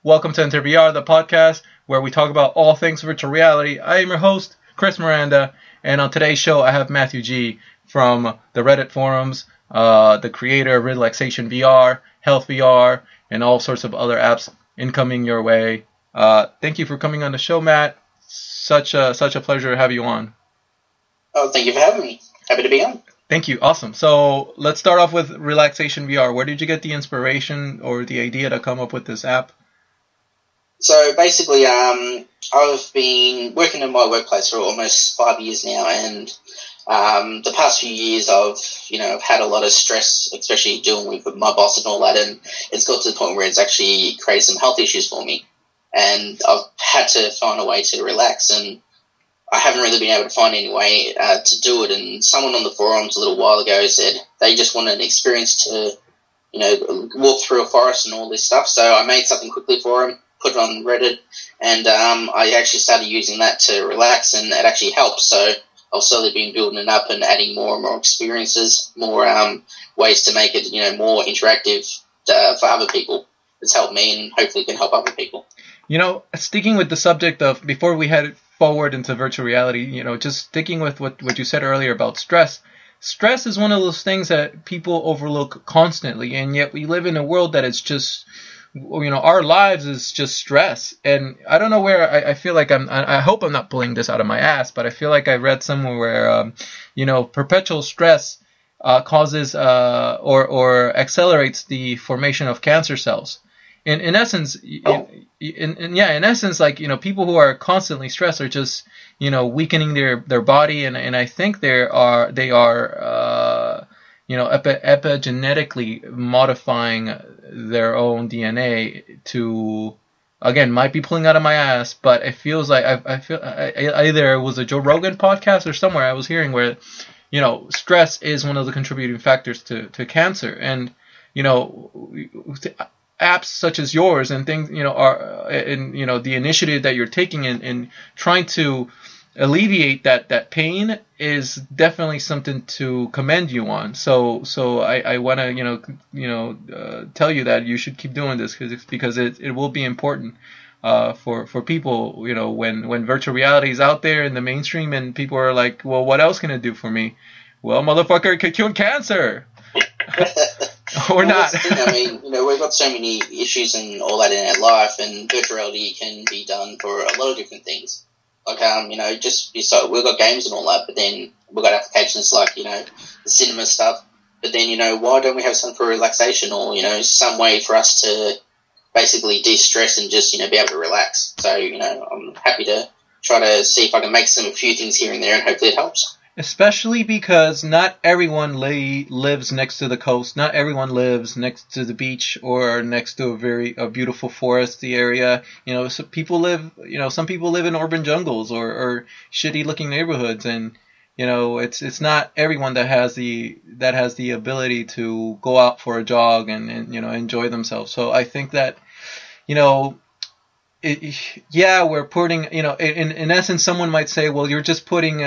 Welcome to Enter VR, the podcast where we talk about all things virtual reality. I am your host, Chris Miranda, and on today's show I have Matthew G. from the Reddit forums, the creator of Relaxation VR, Health VR, and all sorts of other apps incoming your way. Thank you for coming on the show, Matt. Such a pleasure to have you on. Oh, thank you for having me. Happy to be on. Thank you. Awesome. So let's start off with Relaxation VR. Where did you get the inspiration or the idea to come up with this app? So basically, I've been working in my workplace for almost 5 years now, and the past few years I've had a lot of stress, especially dealing with my boss and all that, and it's got to the point where it's actually created some health issues for me, and I've had to find a way to relax, and I haven't really been able to find any way to do it. And someone on the forums a little while ago said they just wanted an experience to, walk through a forest and all this stuff. So I made something quickly for them, put it on Reddit, and I actually started using that to relax, and it actually helped. So I've slowly been building it up and adding more and more experiences, more ways to make it, more interactive for other people. It's helped me and hopefully can help other people. Sticking with the subject of, before we head forward into virtual reality, just sticking with what you said earlier about stress. Stress is one of those things that people overlook constantly, and yet we live in a world that it's just, our lives is just stress. And I don't know where I feel like I hope I'm not pulling this out of my ass, but I feel like I read somewhere where, perpetual stress causes or accelerates the formation of cancer cells. In essence, like, people who are constantly stressed are just, weakening their body, and I think they are epigenetically modifying their own DNA to, again, might be pulling out of my ass, but it feels like either it was a Joe Rogan podcast or somewhere I was hearing where, stress is one of the contributing factors to cancer, and apps such as yours and things, are, and the initiative that you're taking in trying to alleviate that pain is definitely something to commend you on. So I want to tell you that you should keep doing this because it will be important for people, when virtual reality is out there in the mainstream and people are like, well, what else can it do for me? Well, motherfucker, it could cure cancer. Or not. I mean, we've got so many issues and all that in our life, and virtual reality can be done for a lot of different things. Like, so we've got games and all that, but then we've got applications like, the cinema stuff. But then, why don't we have some for relaxation or, some way for us to basically de-stress and just, be able to relax. So, I'm happy to try to see if I can make a few things here and there, and hopefully it helps. Especially because not everyone lives next to the coast. Not everyone lives next to the beach or next to a beautiful foresty area. So people live, some people live in urban jungles or shitty looking neighborhoods, and it's not everyone that has the ability to go out for a jog and enjoy themselves. So I think that we're putting, in essence, someone might say, well, you're just putting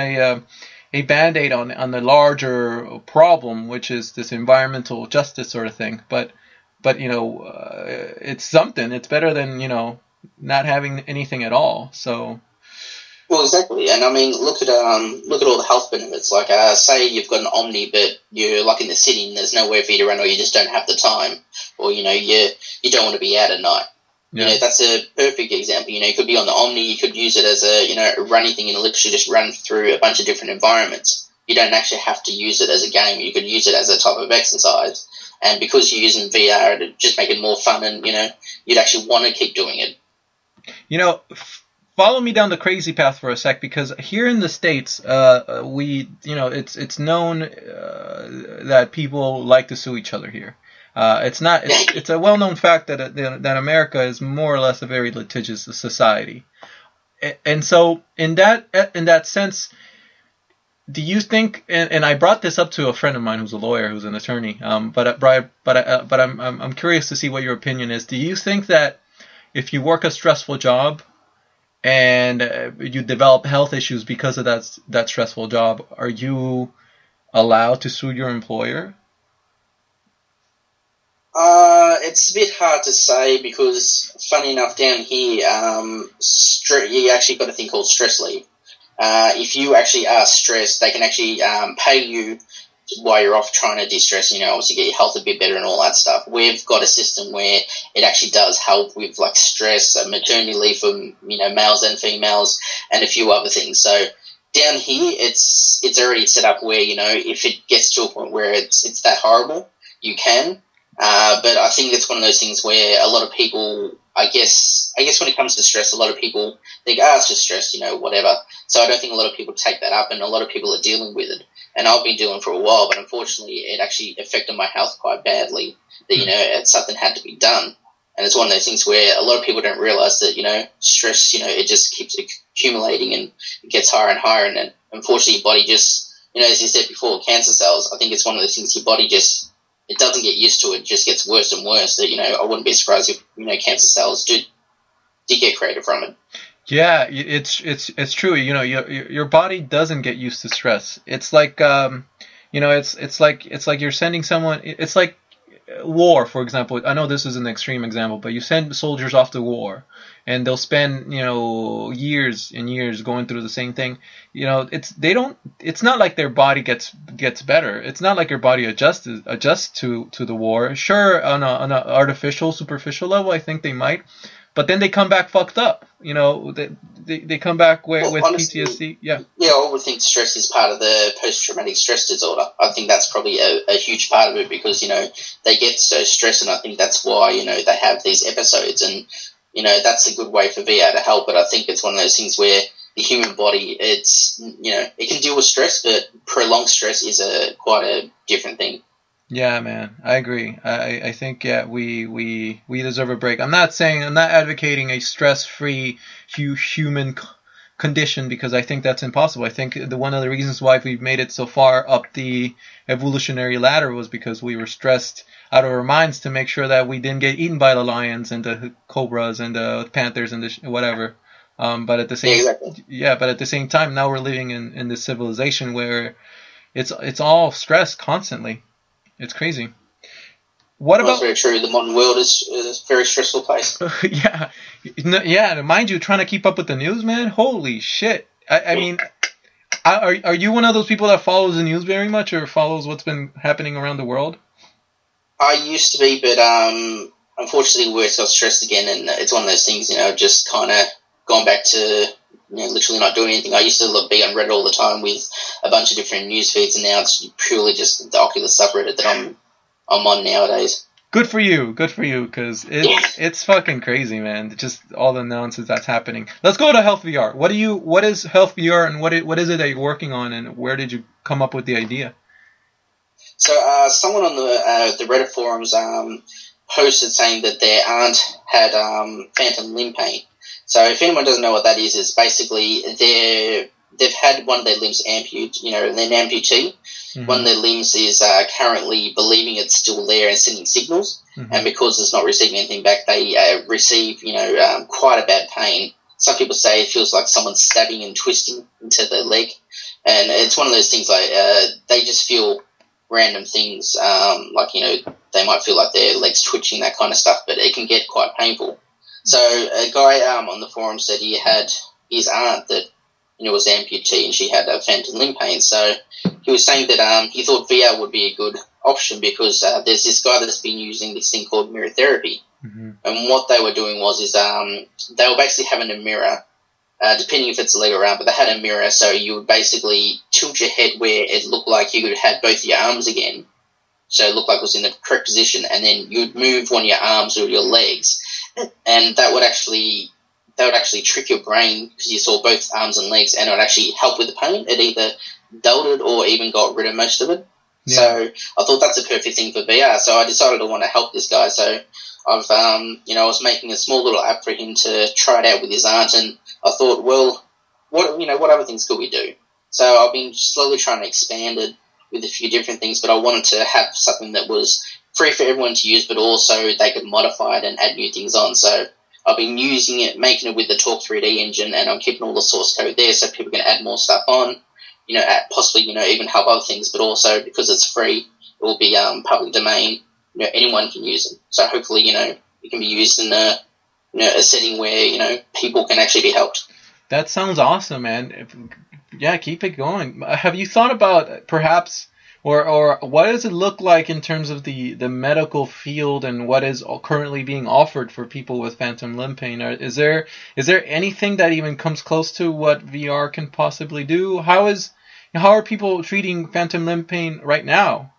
a Band-Aid on the larger problem, which is this environmental justice sort of thing. But it's something. It's better than, not having anything at all. So. Well, exactly. And I mean, look at all the health benefits. Like, say you've got an Omni, but you're like in the city and there's nowhere for you to run, or you just don't have the time, or, you don't want to be out at night. Yeah. That's a perfect example. You could be on the Omni, you could use it as a, running thing and literally just run through a bunch of different environments. You don't actually have to use it as a game. You could use it as a type of exercise. And because you're using VR, it'd just make it more fun and, you'd actually want to keep doing it. Follow me down the crazy path for a sec, because here in the States, it's known that people like to sue each other here. It's a well-known fact that America is more or less a very litigious society. And so in that sense, do you think, and I brought this up to a friend of mine who's a lawyer, who's an attorney, but I'm curious to see what your opinion is. Do you think that if you work a stressful job and you develop health issues because of that stressful job, are you allowed to sue your employer? It's a bit hard to say because, funny enough, down here, you actually got a thing called stress leave. If you actually are stressed, they can actually pay you while you're off trying to de-stress, obviously get your health a bit better and all that stuff. We've got a system where it actually does help with, like, stress, maternity leave for, males and females, and a few other things. So down here, it's already set up where, if it gets to a point where it's that horrible, you can. But I think it's one of those things where a lot of people, I guess when it comes to stress, a lot of people think, it's just stress, whatever. So I don't think a lot of people take that up, and a lot of people are dealing with it. And I've been dealing for a while, but unfortunately it actually affected my health quite badly, that, something had to be done. And it's one of those things where a lot of people don't realize that, stress, it just keeps accumulating and it gets higher and higher. And then unfortunately your body just, as you said before, cancer cells, I think it's one of those things your body just, it doesn't get used to it. It just gets worse and worse. That, I wouldn't be surprised if, cancer cells did get created from it. Yeah, it's true. Your body doesn't get used to stress. It's like, it's like you're sending someone. It's like war, for example. I know this is an extreme example, but you send soldiers off to war, and they'll spend years and years going through the same thing. It's not like their body gets better. It's not like your body adjusts to the war. Sure, on an artificial, superficial level, I think they might. But then they come back fucked up, they come back with honestly, PTSD. Yeah, I would think stress is part of the post-traumatic stress disorder. I think that's probably a huge part of it because, they get so stressed, and I think that's why, they have these episodes, and, that's a good way for VR to help. But I think it's one of those things where the human body, it's, it can deal with stress, but prolonged stress is quite a different thing. Yeah, man, I agree. I think we deserve a break. I'm not advocating a stress-free human condition because I think that's impossible. I think one of the reasons why we've made it so far up the evolutionary ladder was because we were stressed out of our minds to make sure that we didn't get eaten by the lions and the cobras and the panthers and the whatever. But at the same time, now we're living in this civilization where it's all stress constantly. It's crazy. That's very true. The modern world is a very stressful place. Yeah. Mind you, trying to keep up with the news, man. Holy shit. I mean, are you one of those people that follows the news very much or follows what's been happening around the world? I used to be, but unfortunately, work got stressed again, and it's one of those things. Just kind of gone back to literally not doing anything. I used to be on Reddit all the time with a bunch of different news feeds, and now it's purely just the Oculus subreddit that I'm on nowadays. Good for you, because it's fucking crazy, man. Just all the nonsense that's happening. Let's go to Health VR. What is Health VR, and what is it that you're working on, and where did you come up with the idea? So someone on the Reddit forums posted saying that their aunt had phantom limb pain. So if anyone doesn't know what that is, it's basically they've had one of their limbs amputated, they're an amputee. Mm-hmm. One of their limbs is currently believing it's still there and sending signals. Mm-hmm. And because it's not receiving anything back, they receive, quite a bad pain. Some people say it feels like someone's stabbing and twisting into their leg. And it's one of those things like they just feel random things, they might feel like their legs twitching, that kind of stuff, but it can get quite painful. So a guy on the forum said he had his aunt that was amputee and she had a phantom limb pain. So he was saying that he thought VR would be a good option because there's this guy that's been using this thing called mirror therapy. Mm-hmm. And what they were doing was they were basically having a mirror, depending if it's a leg or arm, but they had a mirror, so you would basically tilt your head where it looked like you could have both your arms again, so it looked like it was in the correct position, and then you'd move one of your arms or your legs, and that would actually trick your brain because you saw both arms and legs, and it would actually help with the pain. It either dulled it or even got rid of most of it. Yeah. So I thought that's a perfect thing for VR. So I decided I want to help this guy. So I've, I was making a small little app for him to try it out with his aunt, and I thought, well, what other things could we do? So I've been slowly trying to expand it with a few different things, but I wanted to have something that was free for everyone to use, but also they could modify it and add new things on. So I've been using it, making it with the Talk 3D engine, and I'm keeping all the source code there so people can add more stuff on, possibly, even help other things, but also because it's free, it will be public domain, anyone can use them. So hopefully, it can be used in a setting where, people can actually be helped. That sounds awesome, man. Yeah, keep it going. Have you thought about perhaps, or what does it look like in terms of the medical field and what is currently being offered for people with phantom limb pain? Is there anything that even comes close to what VR can possibly do? How are people treating phantom limb pain right now?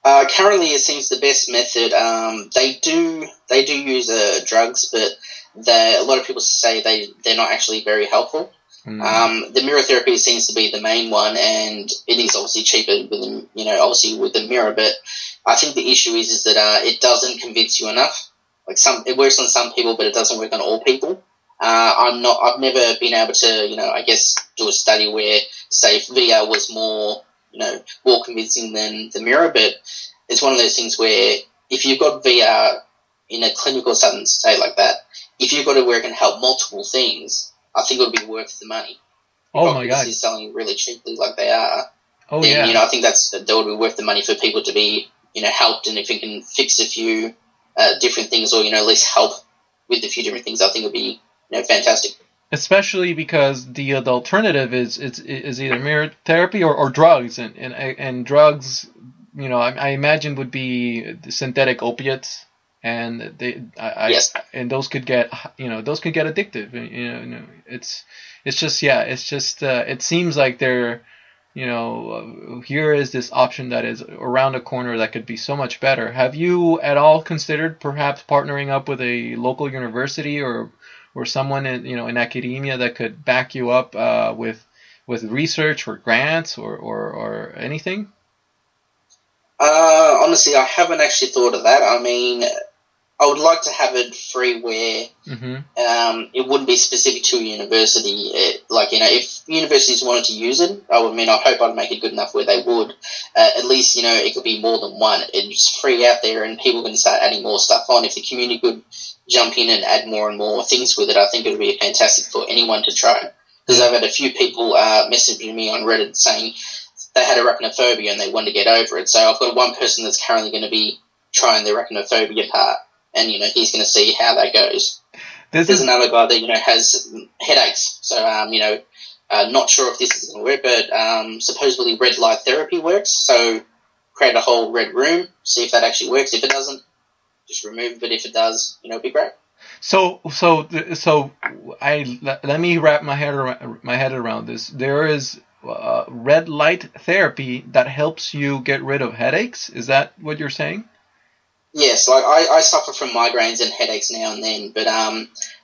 Currently, it seems the best method. They do use drugs, but a lot of people say they're not actually very helpful. The mirror therapy seems to be the main one, and it is obviously cheaper with the mirror. But I think the issue is that it doesn't convince you enough. Like it works on some people, but it doesn't work on all people. I've never been able to, do a study where, say, VR was more convincing than the mirror, but it's one of those things where if you've got VR in a clinical state like that, if you've got it where it can help multiple things, I think it would be worth the money. Oh my God! If is selling really cheaply like they are, then, I think that would be worth the money for people to be, helped, and if it can fix a few different things, or at least help with a few different things, I think it would be fantastic. Especially because the alternative is either mirror therapy or drugs, and drugs, I imagine would be synthetic opiates, and yes. And those could get addictive. It seems like they're, here is this option that is around the corner that could be so much better. Have you at all considered perhaps partnering up with a local university or someone in academia that could back you up with research or grants or anything? Honestly, I haven't actually thought of that. I mean, I would like to have it free where it wouldn't be specific to a university. If universities wanted to use it, I hope I'd make it good enough where they would. At least, it could be more than one. It's free out there and people can start adding more stuff on. If the community could jump in and add more and more things with it, I think it would be fantastic for anyone to try. Because I've had a few people messaging me on Reddit saying they had arachnophobia and they wanted to get over it. So I've got one person that's currently going to be trying the arachnophobia part, and he's going to see how that goes. There's another guy that has headaches, so not sure if this is going to work, but supposedly red light therapy works. So create a whole red room, see if that actually works. If it doesn't, just remove it. But if it does, it'd be great. So let me wrap my head around this. There is red light therapy that helps you get rid of headaches. Is that what you're saying? Yes, I suffer from migraines and headaches now and then, but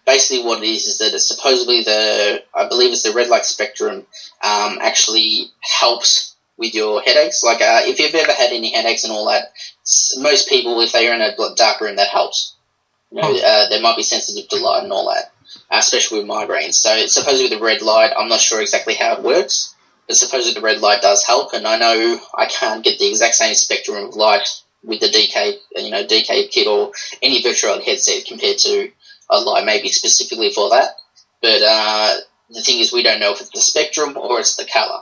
basically what it is that it's supposedly I believe it's the red light spectrum actually helps with your headaches. If you've ever had any headaches and all that, most people, if they are in a dark room, that helps. They might be sensitive to light and all that, especially with migraines. So it's supposedly the red light. I'm not sure exactly how it works, but supposedly the red light does help. And I know I can't get the exact same spectrum of light with the DK kit or any virtual headset compared to a light maybe specifically for that. But the thing is, we don't know if it's the spectrum or it's the color.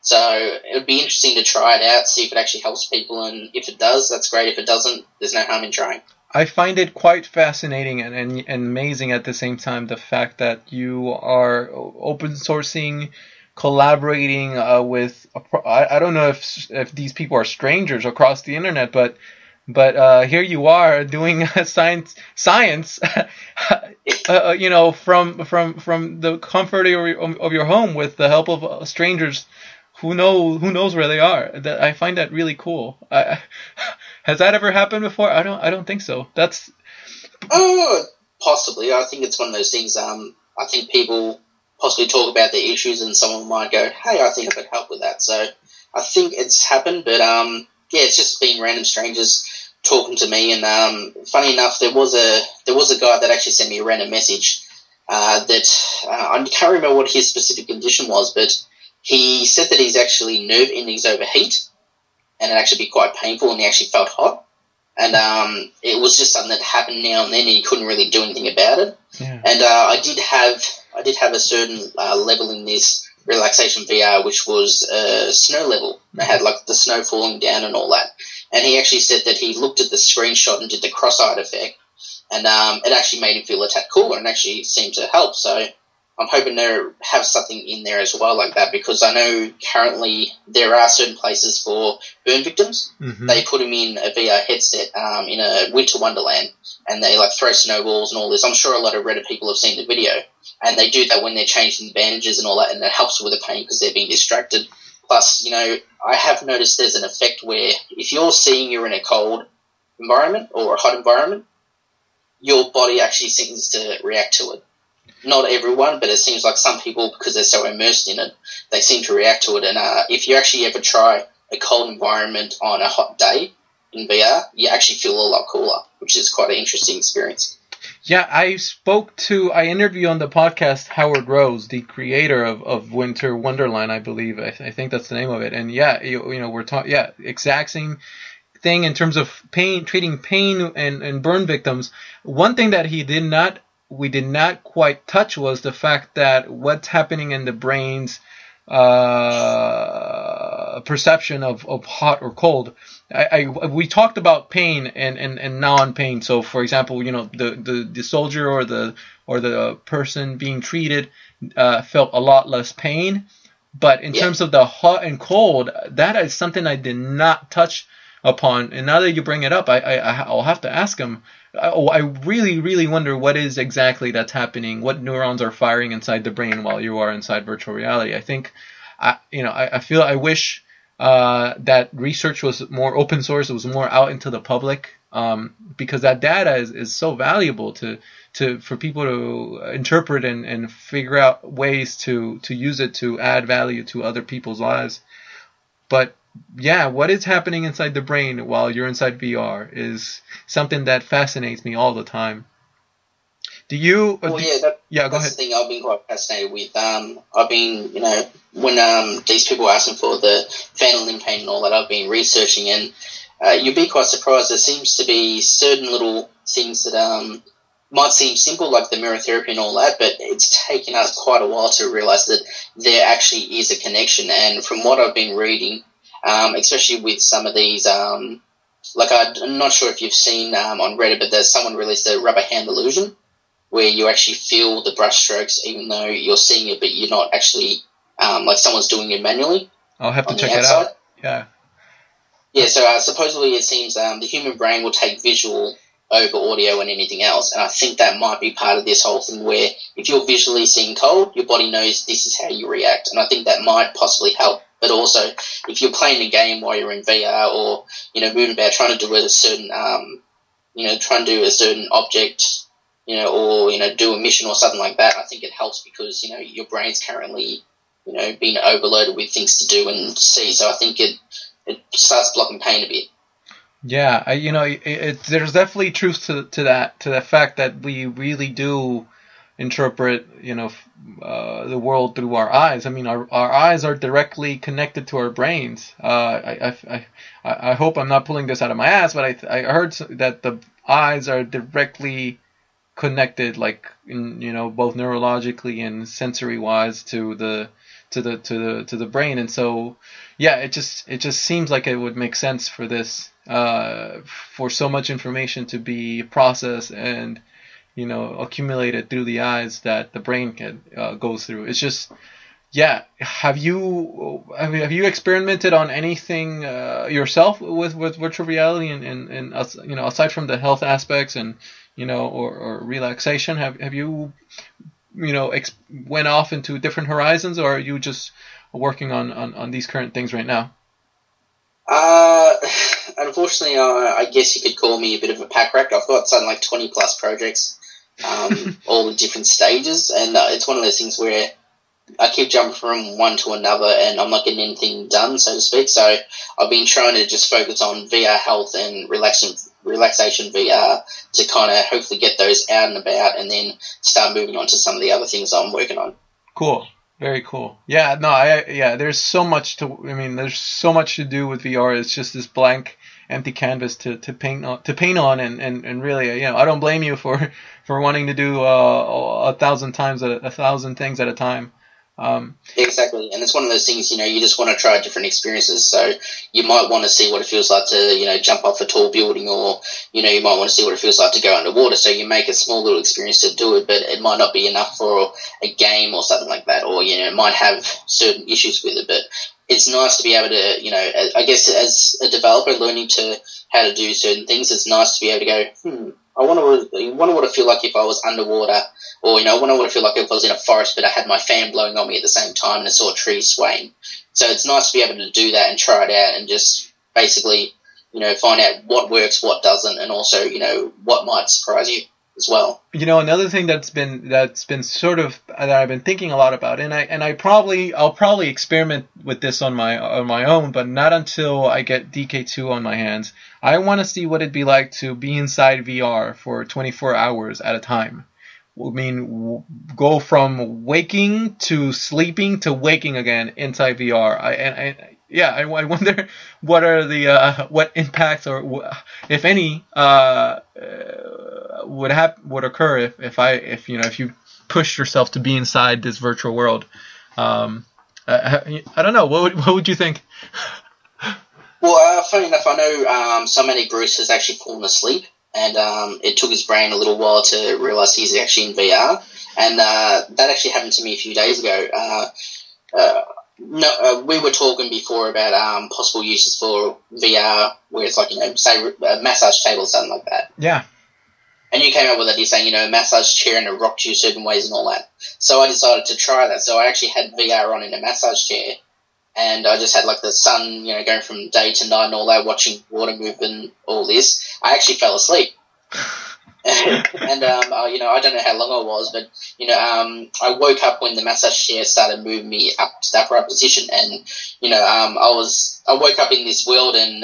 So it would be interesting to try it out, see if it actually helps people, and if it does, that's great. If it doesn't, there's no harm in trying. I find it quite fascinating and amazing at the same time, the fact that you are open sourcing, collaborating with, I don't know if these people are strangers across the internet, but here you are doing science, from the comfort of your home with the help of strangers who knows where they are. I find that really cool. Has that ever happened before? I don't think so. That's possibly. I think it's one of those things. I think people possibly talk about their issues, and someone might go, "Hey, I think I could help with that." So I think it's happened, but it's just been random strangers talking to me. And funny enough, there was a guy that actually sent me a random message that I can't remember what his specific condition was, but he said that his actually nerve endings overheat, and it actually be quite painful, and he actually felt hot. And it was just something that happened now and then, and he couldn't really do anything about it. Yeah. And I did have a certain level in this Relaxation VR, which was snow level. I had the snow falling down and all that. and he actually said that he looked at the screenshot and did the cross-eyed effect, and it actually made him feel a tad cooler and actually seemed to help. So I'm hoping to have something in there as well like that, because I know currently there are certain places for burn victims. Mm-hmm. They put them in a VR headset in a winter wonderland, and they like throw snowballs and all this. I'm sure a lot of Reddit people have seen the video, and they do that when they're changing the bandages and all that, and it helps with the pain because they're being distracted. Plus, you know, I have noticed there's an effect where if you're seeing you're in a cold environment or a hot environment, your body actually seems to react to it. Not everyone, but it seems like some people, because they're so immersed in it, they seem to react to it. And if you actually ever try a cold environment on a hot day in VR, you actually feel a lot cooler, which is quite an interesting experience. Yeah, I interviewed on the podcast Howard Rose, the creator of Winter Wonderland, I believe. I think that's the name of it. And yeah, you know, we're talking, exact same thing in terms of pain, treating pain and burn victims. One thing that we did not quite touch was the fact that what's happening in the brain's perception of hot or cold. We talked about pain and non-pain. So, for example, you know, the soldier or the person being treated felt a lot less pain. But in terms of the hot and cold, that is something I did not touch upon. And now that you bring it up, I'll have to ask him. I really, really wonder what is exactly that's happening, what neurons are firing inside the brain while you are inside virtual reality. I think, I wish that research was more open source, it was more out into the public, because that data is so valuable for people to interpret and figure out ways to use it to add value to other people's lives. But yeah, what is happening inside the brain while you're inside VR is something that fascinates me all the time. Do you? Go ahead. That's the thing I've been quite fascinated with. I've been, you know, when these people are asking for the phantom limb pain and all that, I've been researching, and you'd be quite surprised. There seems to be certain little things that might seem simple, like the mirror therapy and all that, but it's taken us quite a while to realise that there actually is a connection. And from what I've been reading, especially with some of these, like I'm not sure if you've seen on Reddit, but there's someone released a rubber hand illusion where you actually feel the brush strokes even though you're seeing it, but you're not actually, like someone's doing it manually. I'll have to check it out. Yeah. Yeah, so supposedly it seems the human brain will take visual over audio and anything else, and I think that might be part of this whole thing where if you're visually seeing cold, your body knows this is how you react, and I think that might possibly help. But also, if you're playing a game while you're in VR or, you know, moving about trying to do a certain, object, you know, or, you know, do a mission or something like that, I think it helps because, you know, your brain's currently, you know, being overloaded with things to do and see. So I think it starts blocking pain a bit. Yeah, there's definitely truth to that, to the fact that we really do interpret, you know, the world through our eyes. I mean, our eyes are directly connected to our brains. I hope I'm not pulling this out of my ass, but I heard that the eyes are directly connected, like in, you know, both neurologically and sensory wise to the brain. And so, yeah, it just seems like it would make sense for this, for so much information to be processed and, you know, accumulated through the eyes that the brain goes through. It's just, yeah. Have you experimented on anything yourself with virtual reality and you know, aside from the health aspects and, you know, or relaxation? Have you, you know, went off into different horizons, or are you just working on these current things right now? Unfortunately, I guess you could call me a bit of a pack rat. I've got something like 20 plus projects. All in different stages, and it's one of those things where I keep jumping from one to another and I'm not getting anything done, so to speak. So I've been trying to just focus on VR health and relaxation VR to kind of hopefully get those out and about and then start moving on to some of the other things I'm working on. Cool. Very cool. Yeah, no, there's so much to do with VR. It's just this blank, empty canvas to paint on, and really, you know, I don't blame you for wanting to do 1,000 things at a time. Exactly, and it's one of those things, you just want to try different experiences. So you might want to see what it feels like to, jump off a tall building, or, you might want to see what it feels like to go underwater. So you make a small little experience to do it, but it might not be enough for a game or something like that, or, it might have certain issues with it. But it's nice to be able to, I guess as a developer learning how to do certain things, it's nice to be able to go, I wonder what it feel like if I was underwater, or, I wonder what it feel like if I was in a forest but I had my fan blowing on me at the same time and I saw trees swaying. So it's nice to be able to do that and try it out and just basically, find out what works, what doesn't, and also, what might surprise you as well. Another thing that's been sort of that I've been thinking a lot about, and I'll probably experiment with this on my own, but not until I get DK2 on my hands. I want to see what it'd be like to be inside VR for 24 hours at a time. I mean, go from waking to sleeping to waking again inside VR. I wonder what are the what impacts or if any would occur if you push yourself to be inside this virtual world. I don't know. What would you think? Well, funny enough, I know somebody Bruce has actually fallen asleep, and it took his brain a little while to realise he's actually in VR, and that actually happened to me a few days ago. We were talking before about possible uses for VR, where it's like, say a massage table or something like that. Yeah. And you came up with that, you're saying, a massage chair and it rocked you certain ways and all that. So I decided to try that. So I actually had VR on in a massage chair, and I just had like the sun, going from day to night and all that, watching water move and all this. I actually fell asleep. And, I don't know how long I was, but, I woke up when the massage chair started moving me up to the upright position, and, I woke up in this world, and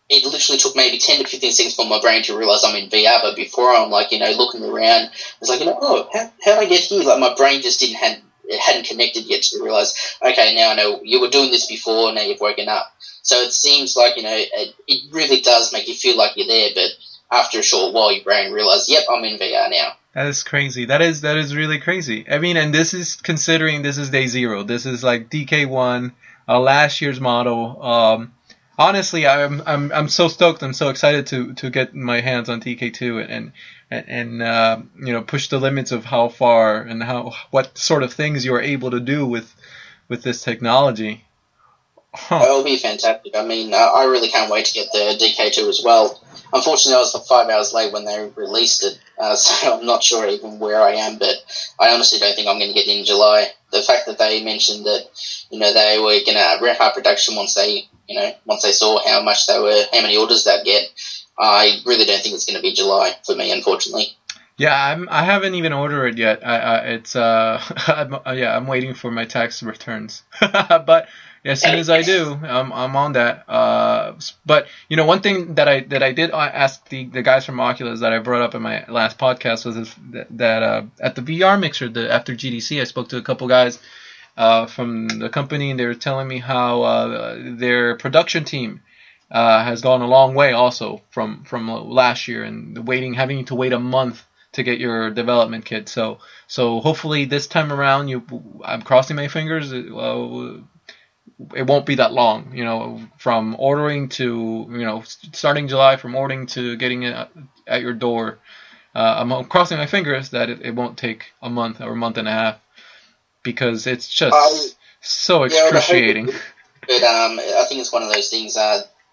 it literally took maybe 10 to 15 seconds for my brain to realise I'm in VR, but before I'm like, looking around, it's like, how did I get here? Like, my brain just hadn't connected yet to realise, okay, now I know you were doing this before, now you've woken up. So it seems like, it really does make you feel like you're there, but after a short while, your brain realizes, yep, I'm in VR now. That is crazy. That is really crazy. I mean, and this is considering this is day zero. This is like DK1, last year's model. Honestly, I'm so stoked. I'm so excited to get my hands on DK2 and push the limits of how far and what sort of things you are able to do with this technology. Huh. It'll be fantastic. I mean, I really can't wait to get the DK2 as well. Unfortunately, I was 5 hours late when they released it, so I'm not sure even where I am, but I honestly don't think I'm going to get it in July. The fact that they mentioned that, they were going to ramp up production once they saw how many orders they'd get, I really don't think it's going to be July for me, unfortunately. Yeah, I haven't even ordered it yet. I'm waiting for my tax returns, but. As soon as I do, I'm on that. But one thing that I did ask the guys from Oculus that I brought up in my last podcast was that at the VR Mixer after GDC, I spoke to a couple guys from the company, and they were telling me how their production team has gone a long way also from last year, and having to wait a month to get your development kit. So hopefully this time around, I'm crossing my fingers. It won't be that long, from ordering to, starting July, from ordering to getting it at your door. I'm crossing my fingers that it won't take a month or a month and a half, because it's just so excruciating. But I think it's one of those things.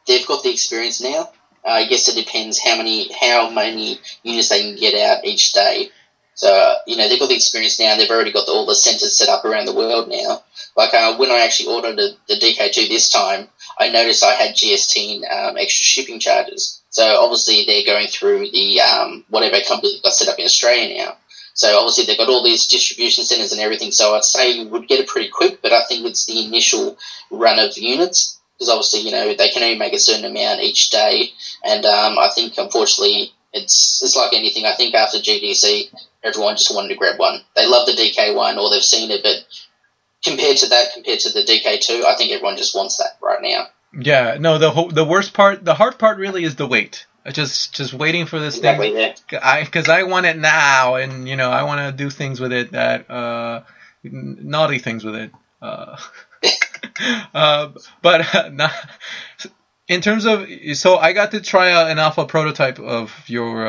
They've got the experience now. I guess it depends how many units they can get out each day. So, they've got the experience now. They've already got all the centres set up around the world now. Like, when I actually ordered the DK2 this time, I noticed I had GST and extra shipping charges. So, obviously, they're going through the whatever company got set up in Australia now. So, obviously, they've got all these distribution centres and everything. So, I'd say you would get it pretty quick, but I think it's the initial run of units. Because, obviously, they can only make a certain amount each day. And I think, unfortunately, it's like anything. I think after GDC, everyone just wanted to grab one. They love the DK1 or they've seen it, but compared to the DK2, I think everyone just wants that right now. Yeah, no, the worst part, the hard part really is the wait. Just waiting for this thing. Yeah. Because I want it now, and I want to do things with it that naughty things with it. But not, in terms of, so I got to try out an alpha prototype of your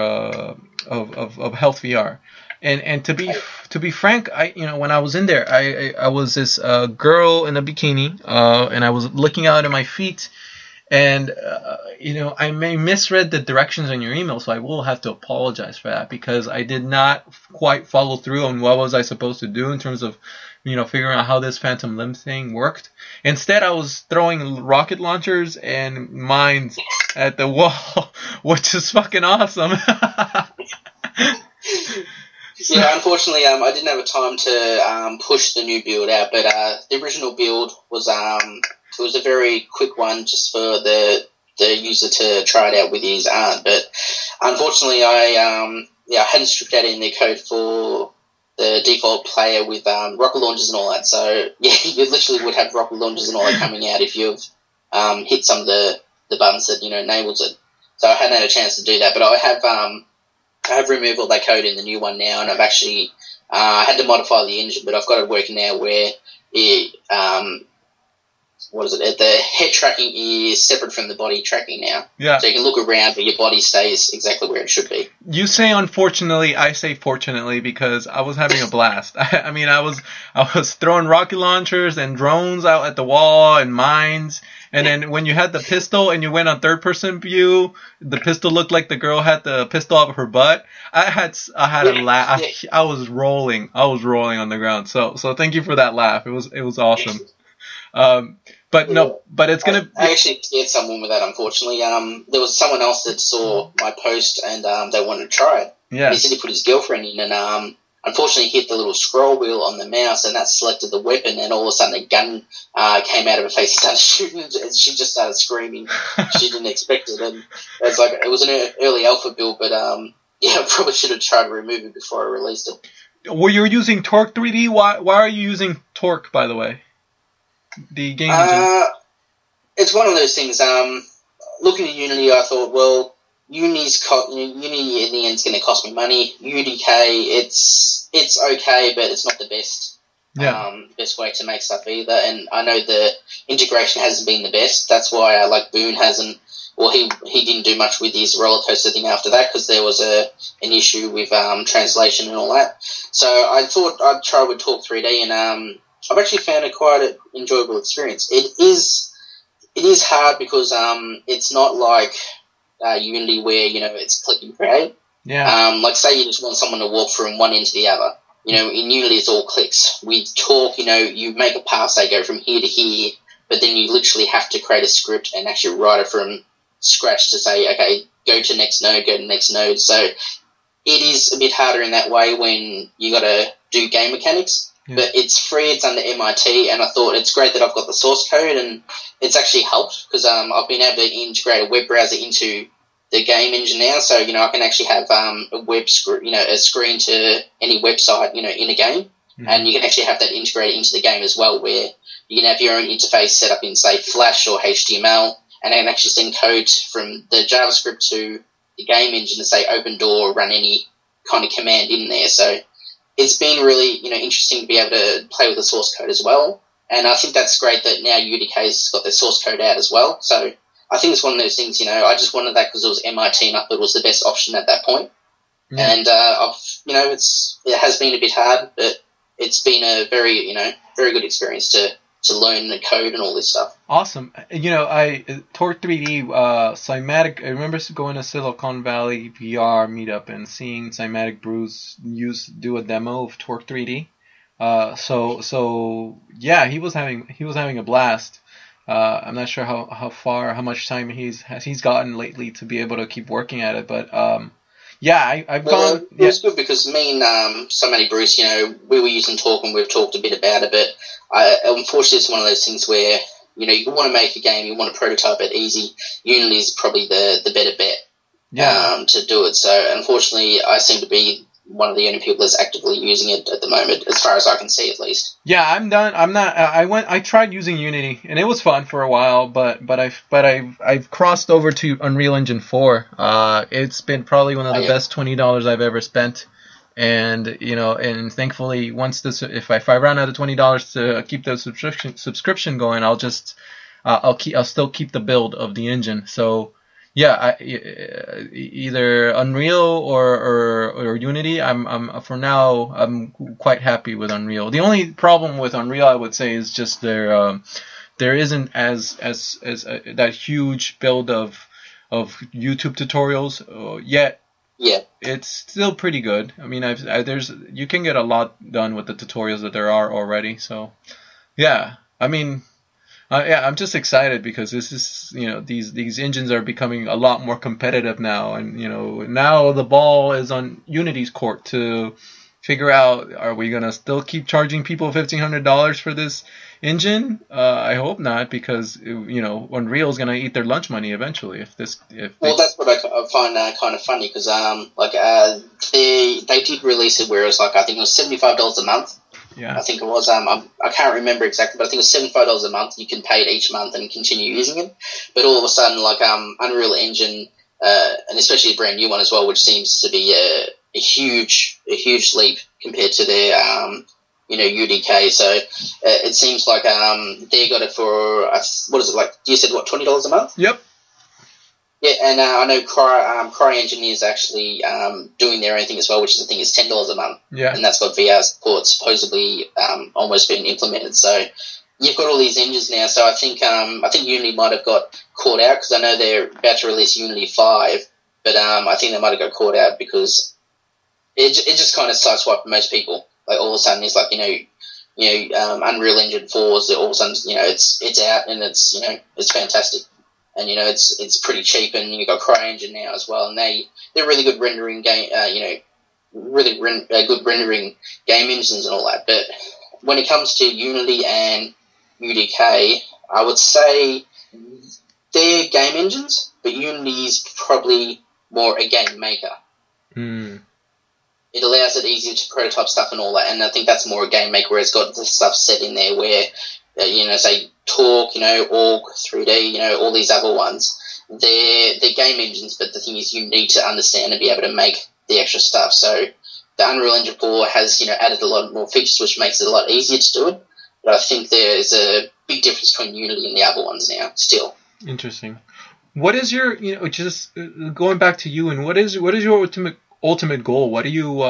of Health VR, and to be frank, when I was in there, I was this girl in a bikini, and I was looking out at my feet, and I may misread the directions on your email, so I will have to apologize for that, because I did not quite follow through on what was I supposed to do in terms of figuring out how this phantom limb thing worked. Instead, I was throwing rocket launchers and mines at the wall, which is fucking awesome. Yeah, unfortunately, I didn't have a time to push the new build out, but the original build was it was a very quick one just for the user to try it out with his aunt. But unfortunately, I hadn't stripped out any code for the default player with rocket launchers and all that. So yeah, you literally would have rocket launchers and all that coming out if you've hit some of the buttons that enables it. So I hadn't had a chance to do that, but I have removed all that code in the new one now, and I've actually had to modify the engine, but I've got it working now where it the head tracking is separate from the body tracking now. Yeah. So you can look around, but your body stays exactly where it should be. You say unfortunately, I say fortunately, because I was having a blast. I mean, I was throwing rocket launchers and drones out at the wall and mines. And then when you had the pistol and you went on third person view, the pistol looked like the girl had the pistol up her butt. I had a laugh. I was rolling on the ground. So thank you for that laugh. It was awesome. But it's gonna. I actually scared someone with that. Unfortunately, there was someone else that saw my post and they wanted to try it. Yeah. He said he put his girlfriend in, and unfortunately hit the little scroll wheel on the mouse, and that selected the weapon. And all of a sudden, a gun came out of her face, started shooting, and she just started screaming. She didn't expect it, and it was an early alpha build, but I probably should have tried to remove it before I released it. Well, you're using Torque 3D. Why are you using Torque, by the way? The game engine. It's one of those things. Looking at Unity, I thought, well, Unity in the end is going to cost me money. UDK, it's okay, but it's not the best. Best way to make stuff either. And I know the integration hasn't been the best. That's why Boone hasn't. Well, he didn't do much with his roller coaster thing after that, because there was an issue with translation and all that. So I thought I'd try with Talk 3D, and I've actually found it quite an enjoyable experience. It is hard because it's not like Unity where it's click and create. Yeah. Like say you just want someone to walk from one end to the other. In Unity it's all clicks. With Talk, you make a pass, they go from here to here, but then you literally have to create a script and actually write it from scratch to say, okay, go to next node, go to next node. So it is a bit harder in that way when you got to do game mechanics. Yeah. But it's free, it's under MIT, and I thought it's great that I've got the source code, and it's actually helped because I've been able to integrate a web browser into the game engine now, so I can actually have a web a screen to any website in a game, and you can actually have that integrated into the game as well, where you can have your own interface set up in say Flash or HTML, and I can actually send code from the JavaScript to the game engine to say open door or run any kind of command in there. So it's been really, interesting to be able to play with the source code as well. And I think that's great that now UDK's got their source code out as well. So I think it's one of those things, I just wanted that because it was MIT and I thought it was the best option at that point. Yeah. And, it has been a bit hard, but it's been a very, very good experience to learn the code and all this stuff. Awesome. Torque 3D, Cymatic, I remember going to Silicon Valley VR meetup and seeing Cymatic Bruce do a demo of Torque 3D. So yeah, he was having a blast. I'm not sure how much time he's gotten lately to be able to keep working at it, but I've gone. It was good because me and Cymatic Bruce, we were using Torque and we've talked a bit about it, but unfortunately it's one of those things where you want to make a game, you want to prototype it easy. Unity is probably the better bet to do it. So unfortunately, I seem to be one of the only people that's actively using it at the moment, as far as I can see, at least. Yeah, I'm done. I'm not. I tried using Unity, and it was fun for a while, but I've crossed over to Unreal Engine 4. It's been probably one of the best $20 I've ever spent. And and thankfully, once this, if I run out of $20 to keep the subscription going, I'll still keep the build of the engine. So yeah, either Unreal or Unity. I'm for now I'm quite happy with Unreal. The only problem with Unreal, I would say, is just there isn't as that huge build of YouTube tutorials yet. Yeah. It's still pretty good. I mean, you can get a lot done with the tutorials that there are already. So, yeah. I mean, I'm just excited because this is, these engines are becoming a lot more competitive now, and now the ball is on Unity's court to figure out, are we gonna still keep charging people $1,500 for this engine? I hope not, because Unreal's gonna eat their lunch money eventually. Well, that's what I find kind of funny, because they did release it where it was I think it was $75 a month. Yeah. I think it was. I can't remember exactly, but I think it was $75 a month. You can pay it each month and continue using it. But all of a sudden, Unreal Engine, and especially a brand new one as well, which seems to be a huge leap compared to their UDK. So it seems like they got it for what is it, you said, what, $20 a month? Yep. Yeah, and I know CryEngine is actually doing their own thing as well, which I think is $10 a month. Yeah. And that's got VR support supposedly almost been implemented. So you've got all these engines now. So I think Unity might have got caught out, because I know they're about to release Unity 5, but I think they might have got caught out because it just kind of sideswiped most people. All of a sudden it's Unreal Engine 4, all of a sudden it's out and it's fantastic. And it's pretty cheap, and you've got CryEngine now as well, and they're really good rendering game, good rendering game engines and all that. But when it comes to Unity and UDK, I would say they're game engines, but Unity's probably more a game maker. Mm. It allows it easier to prototype stuff and all that, and I think that's more a game maker, where it's got the stuff set in there where, say Talk, Org, 3D, all these other ones, they're game engines, but the thing is you need to understand and be able to make the extra stuff. So the Unreal Engine 4 has, added a lot more features, which makes it a lot easier to do it, but I think there's a big difference between Unity and the other ones now, still. Interesting. What is your, just going back to you, and what is your ultimate goal? What do you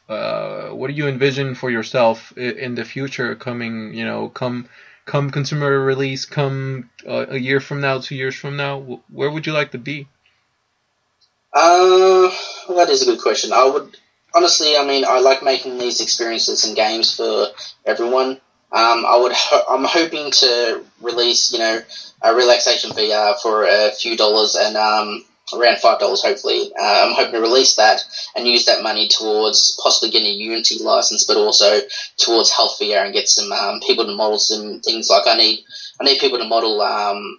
envision for yourself in the future, coming, come consumer release, come a year from now, 2 years from now? Where would you like to be? Well, that is a good question. I would honestly, I like making these experiences and games for everyone. I'm hoping to release, a Relaxation VR for a few dollars, and around $5 hopefully. I'm hoping to release that and use that money towards possibly getting a Unity license, but also towards Health VR, and get some people to model some things. I need people to model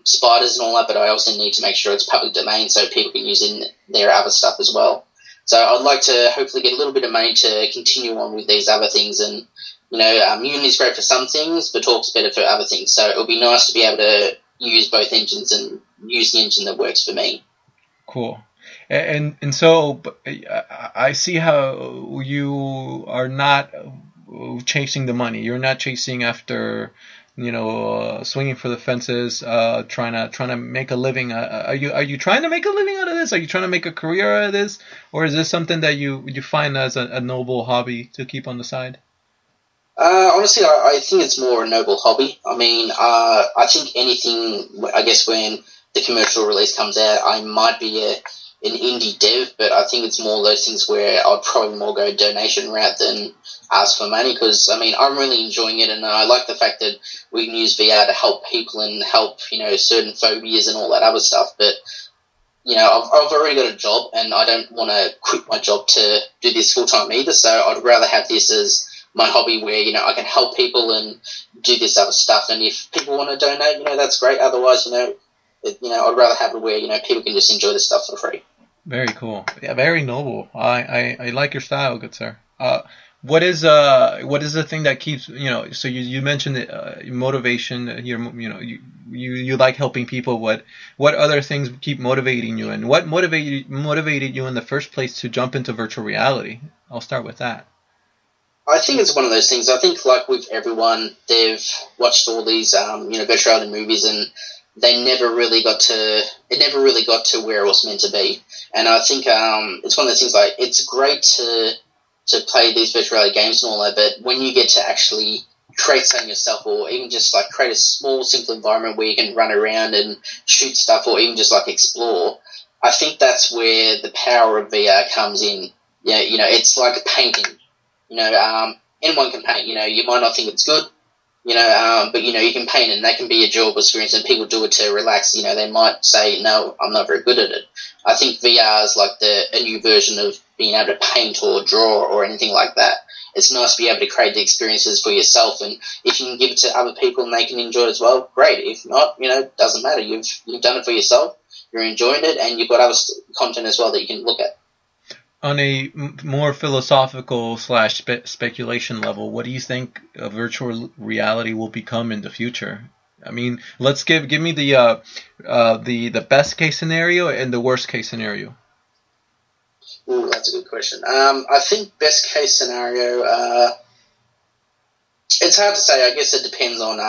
spiders and all that, but I also need to make sure it's public domain so people can use in their other stuff as well. So I'd like to hopefully get a little bit of money to continue on with these other things. And Unity's great for some things, but Talk's better for other things. So it'll be nice to be able to use both engines and use the engine that works for me. Cool. And so I see how you are not chasing the money. You're not chasing after, swinging for the fences, trying to make a living. Are you trying to make a living out of this? Are you trying to make a career out of this? Or is this something that you find as a noble hobby to keep on the side? Honestly, I think it's more a noble hobby. I think anything, I guess when the commercial release comes out, I might be an indie dev, but I think it's more those things where I'd probably more go donation route than ask for money, because I'm really enjoying it, and I like the fact that we can use VR to help people and help certain phobias and all that other stuff. But I've already got a job, and I don't want to quit my job to do this full time either. So I'd rather have this as my hobby, where I can help people and do this other stuff. And if people want to donate, that's great. Otherwise, I'd rather have it where people can just enjoy the stuff for free. Very cool. Yeah, very noble. I like your style, good sir. What is the thing that keeps So you mentioned motivation. You like helping people. What other things keep motivating you, and what motivated you in the first place to jump into virtual reality? I'll start with that. I think it's one of those things. I think, like with everyone, they've watched all these, virtual reality movies, and it never really got to where it was meant to be. And I think it's one of those things. Like, it's great to play these virtual reality games and all that, but when you get to actually create something yourself, or even just like create a small, simple environment where you can run around and shoot stuff, or even just like explore, I think that's where the power of VR comes in. Yeah, it's like painting. Anyone can paint. You might not think it's good, but you can paint, and that can be a enjoyable experience, and people do it to relax. They might say, no, I'm not very good at it. I think VR is like a new version of being able to paint or draw or anything like that. It's nice to be able to create the experiences for yourself, and if you can give it to other people and they can enjoy it as well, great. If not, doesn't matter. You've done it for yourself, you're enjoying it, and you've got other content as well that you can look at. On a more philosophical / speculation level, what do you think virtual reality will become in the future? I mean, let's give me the best case scenario and the worst case scenario. Ooh, that's a good question. I think best case scenario, it's hard to say. I guess it depends on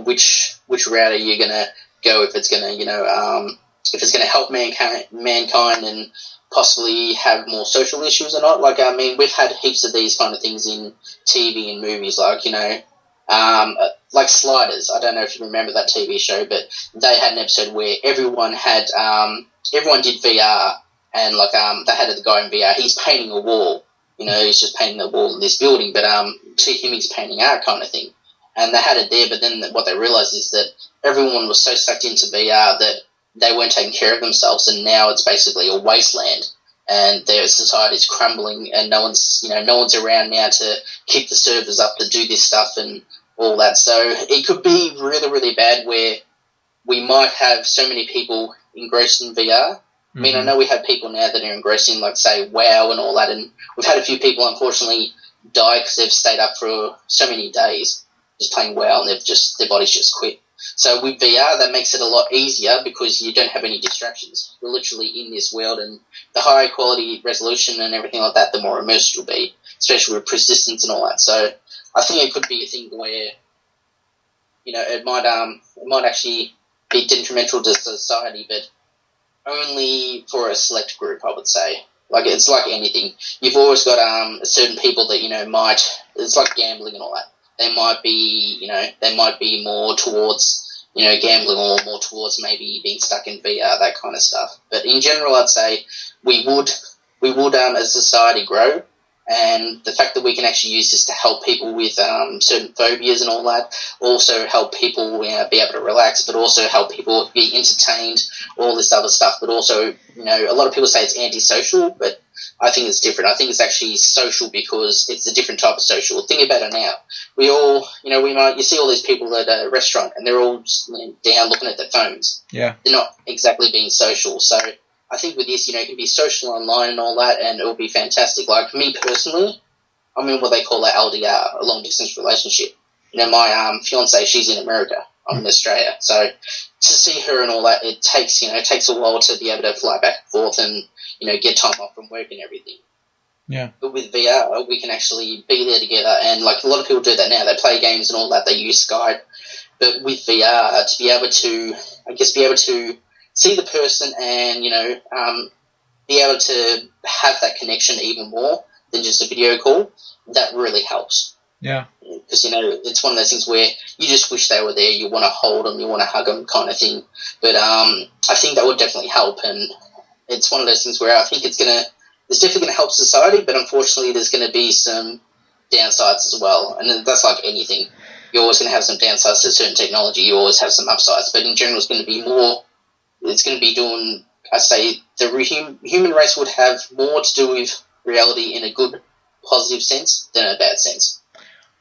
which route you're gonna go. If it's gonna help mankind and possibly have more social issues or not. Like, I mean, we've had heaps of these kind of things in TV and movies, like, like Sliders. I don't know if you remember that TV show, but they had an episode where everyone did VR, and like, they had the guy in VR, he's painting a wall, he's just painting a wall in this building, but to him he's painting art kind of thing. And they had it there, but then what they realized is that everyone was so sucked into VR that they weren't taking care of themselves, and now it's basically a wasteland, and their society's crumbling, and no one's around now to keep the servers up to do this stuff and all that. So it could be really, really bad, where we might have so many people engrossed in VR. I mean, I know we have people now that are engrossed in, like, say, WoW and all that, and we've had a few people, unfortunately, die because they've stayed up for so many days just playing WoW, and their bodies just quit. So with VR, that makes it a lot easier because you don't have any distractions. You're literally in this world, and the higher quality resolution and everything like that, the more immersed you'll be, especially with persistence and all that. So I think it could be a thing where, it might actually be detrimental to society, but only for a select group, I would say. Like, it's like anything. You've always got certain people that, it's like gambling and all that. They might be more towards, gambling, or more towards maybe being stuck in VR, that kind of stuff. But in general, I'd say we would as a society grow, and the fact that we can actually use this to help people with certain phobias and all that, also help people be able to relax, but also help people be entertained, all this other stuff. But also, a lot of people say it's antisocial, but I think it's different. I think it's actually social because it's a different type of social. Think about it now. We all, you see all these people at a restaurant, and they're all down looking at their phones. Yeah. They're not exactly being social. So I think with this, it can be social online and all that, and it'll be fantastic. Like, me personally, I'm in what they call an LDR, a long distance relationship. My fiance, she's in America. I'm in Australia. So to see her and all that, it takes a while to be able to fly back and forth and, get time off from work and everything. Yeah. But with VR, we can actually be there together, and like a lot of people do that now. They play games and all that. They use Skype. But with VR, to be able to see the person and, be able to have that connection even more than just a video call, that really helps. Yeah. Because, it's one of those things where you just wish they were there. You want to hold them, you want to hug them kind of thing. But I think that would definitely help, and it's one of those things where I think it's definitely going to help society, but unfortunately there's going to be some downsides as well. And that's like anything. You're always going to have some downsides to certain technology. You always have some upsides. But in general, it's going to be doing, I say, the human race would have more to do with reality in a good, positive sense than a bad sense.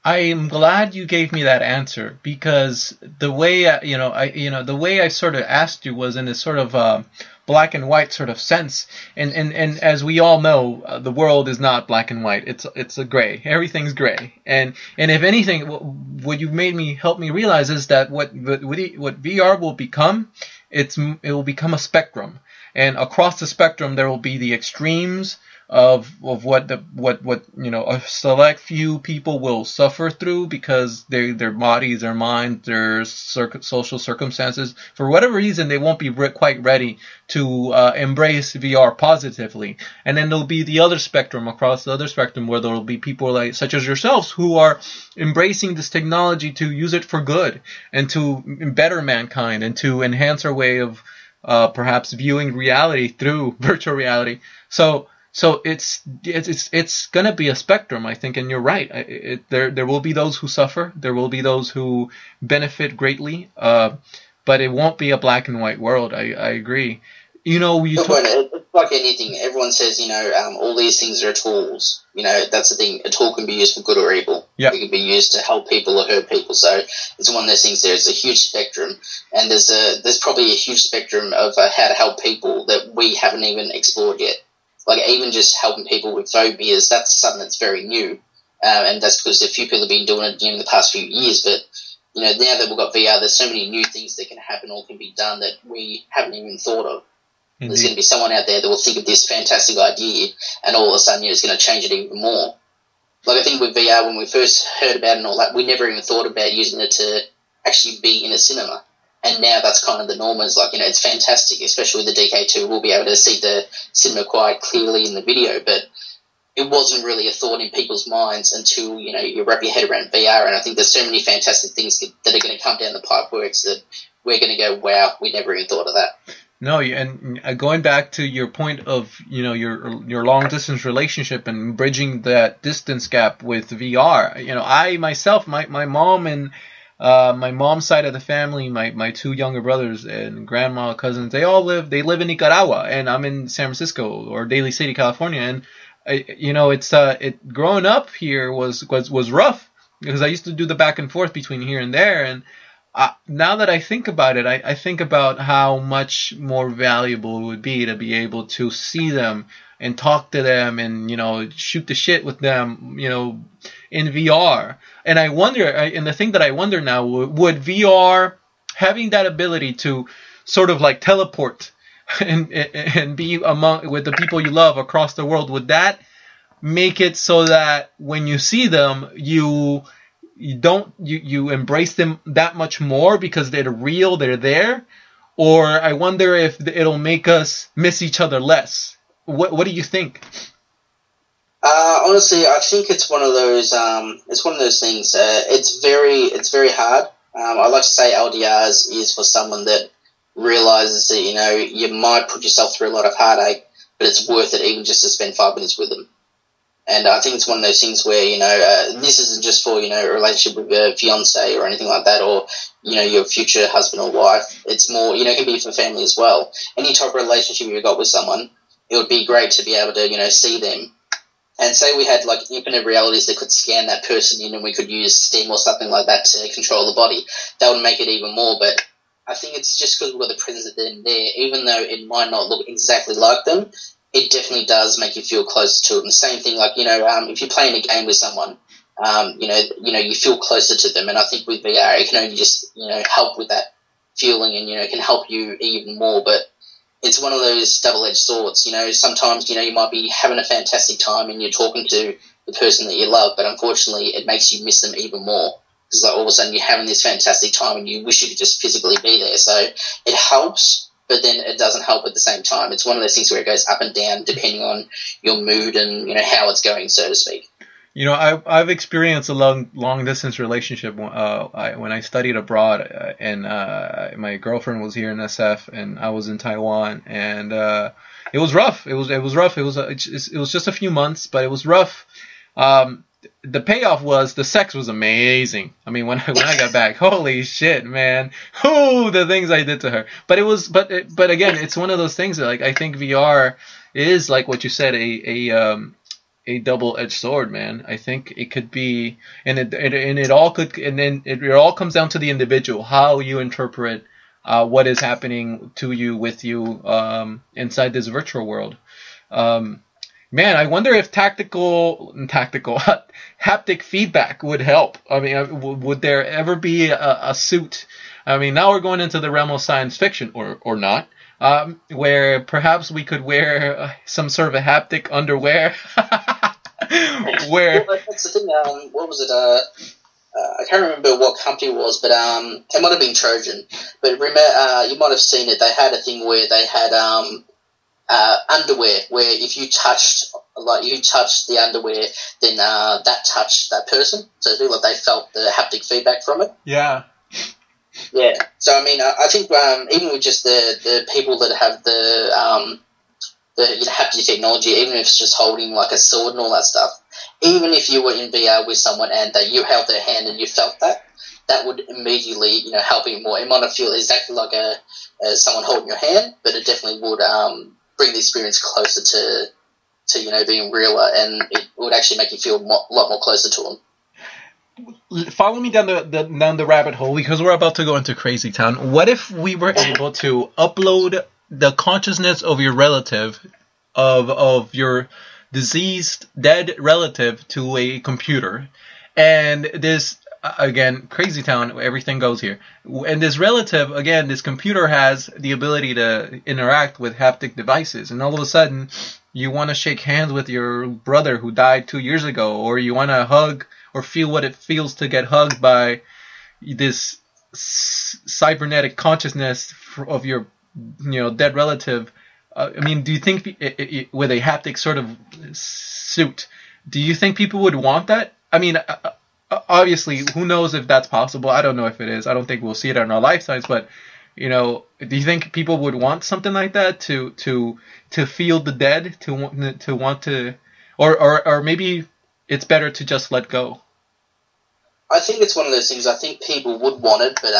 I'm glad you gave me that answer, because the way the way I sort of asked you was in a sort of black and white sort of sense, and as we all know, the world is not black and white. It's a gray. Everything's gray, and if anything, what you've helped me realize is that what VR will become, it will become a spectrum, and across the spectrum there will be the extremes of what a select few people will suffer through because their bodies, their minds, their social circumstances, for whatever reason, they won't be quite ready to embrace VR positively. And then there'll be the other spectrum, across the other spectrum, where there'll be people like such as yourselves who are embracing this technology to use it for good and to better mankind and to enhance our way of perhaps viewing reality through virtual reality. So it's gonna be a spectrum, I think, and you're right. There will be those who suffer, there will be those who benefit greatly, but it won't be a black and white world. I agree. It's like anything. Everyone says, all these things are tools. That's the thing. A tool can be used for good or evil. Yep. It can be used to help people or hurt people. So it's one of those things. There's a huge spectrum, and there's probably a huge spectrum of how to help people that we haven't even explored yet. Like even just helping people with phobias, that's something that's very new, and that's because a few people have been doing it in the past few years. But now that we've got VR, there's so many new things that can happen or can be done that we haven't even thought of. Indeed. There's going to be someone out there that will think of this fantastic idea, and all of a sudden, it's going to change it even more. Like I think with VR, when we first heard about it and all that, we never even thought about using it to actually be in a cinema. And now that's kind of the norm. It's like, it's fantastic, especially with the DK2. We'll be able to see the cinema quite clearly in the video, but it wasn't really a thought in people's minds until, you wrap your head around VR. And I think there's so many fantastic things that are going to come down the pipe works that we're going to go, wow, we never even thought of that. No, and going back to your point of your long distance relationship and bridging that distance gap with VR, I myself, my mom and my mom's side of the family, my two younger brothers and grandma, cousins, they live in Nicaragua, and I'm in San Francisco or Daly City, California, and growing up here was rough because I used to do the back and forth between here and there, and now that I think about it, I think about how much more valuable it would be to be able to see them and talk to them and, shoot the shit with them, in VR. And I wonder, and the thing that I wonder now, would VR, having that ability to sort of like teleport and be with the people you love across the world, would that make it so that when you see them, you embrace them that much more because they're real, they're there? Or I wonder if it'll make us miss each other less. What do you think? Honestly, I think it's one of those. It's one of those things. It's very hard. I like to say LDRs is for someone that realizes that you might put yourself through a lot of heartache, but it's worth it even just to spend 5 minutes with them. And I think it's one of those things where, this isn't just for, a relationship with a fiance or anything like that, or, your future husband or wife. It's more, it can be for family as well. Any type of relationship you've got with someone, it would be great to be able to, see them. And say we had, like, infinite realities that could scan that person in and we could use Steam or something like that to control the body. That would make it even more, but I think it's just because we've got the presence of them there, even though it might not look exactly like them, it definitely does make you feel closer to them. The same thing, like, if you're playing a game with someone, you feel closer to them. And I think with VR, it can only just, help with that feeling and, it can help you even more. But it's one of those double-edged swords. Sometimes, you might be having a fantastic time and you're talking to the person that you love, but unfortunately it makes you miss them even more. Because like, all of a sudden you're having this fantastic time and you wish you could just physically be there. So it helps, but then it doesn't help at the same time. It's one of those things where it goes up and down depending on your mood and, how it's going, so to speak. I've experienced a long distance relationship when I studied abroad, and my girlfriend was here in SF and I was in Taiwan, and it was rough. It was rough. It was just a few months, but it was rough. The payoff was the sex was amazing. I mean, when I got back, holy shit, man! The things I did to her. But it was, but again, it's one of those things that, like, I think VR is, like what you said, a double-edged sword, man. I think it could be, and it all could, and then it all comes down to the individual, how you interpret what is happening to you, with you, inside this virtual world. Man, I wonder if tactical haptic feedback would help. I mean, would there ever be a suit I mean, now we're going into the realm of science fiction, or not, where perhaps we could wear some sort of a haptic underwear. Where well, that's the thing. What was it? I can't remember what company it was, but it might have been Trojan. But remember, you might have seen it. They had a thing where they had underwear, where if you touched the underwear, then that touched that person. So it's like they felt the haptic feedback from it. Yeah. Yeah. So I mean, I think even with just the people that have the haptic technology, even if it's just holding like a sword and all that stuff, even if you were in VR with someone and that you held their hand and you felt that, that would immediately help you more. It might not feel exactly like someone holding your hand, but it definitely would bring the experience closer to being realer, and it would actually make you feel a lot more closer to them. Follow me down the rabbit hole, because we're about to go into Crazy Town. What if we were able to upload the consciousness of your relative, of your deceased, dead relative, to a computer, and this, again, Crazy Town, everything goes here, and this relative, again, this computer has the ability to interact with haptic devices, and all of a sudden you want to shake hands with your brother who died 2 years ago, or you want to hug or feel what it feels to get hugged by this cybernetic consciousness of your dead relative. I mean, do you think with a haptic sort of suit, do you think people would want that? I mean, obviously, who knows if that's possible? I don't know if it is. I don't think we'll see it in our lifetimes. But do you think people would want something like that to feel the dead, to want to, or maybe it's better to just let go? I think it's one of those things. I think people would want it, but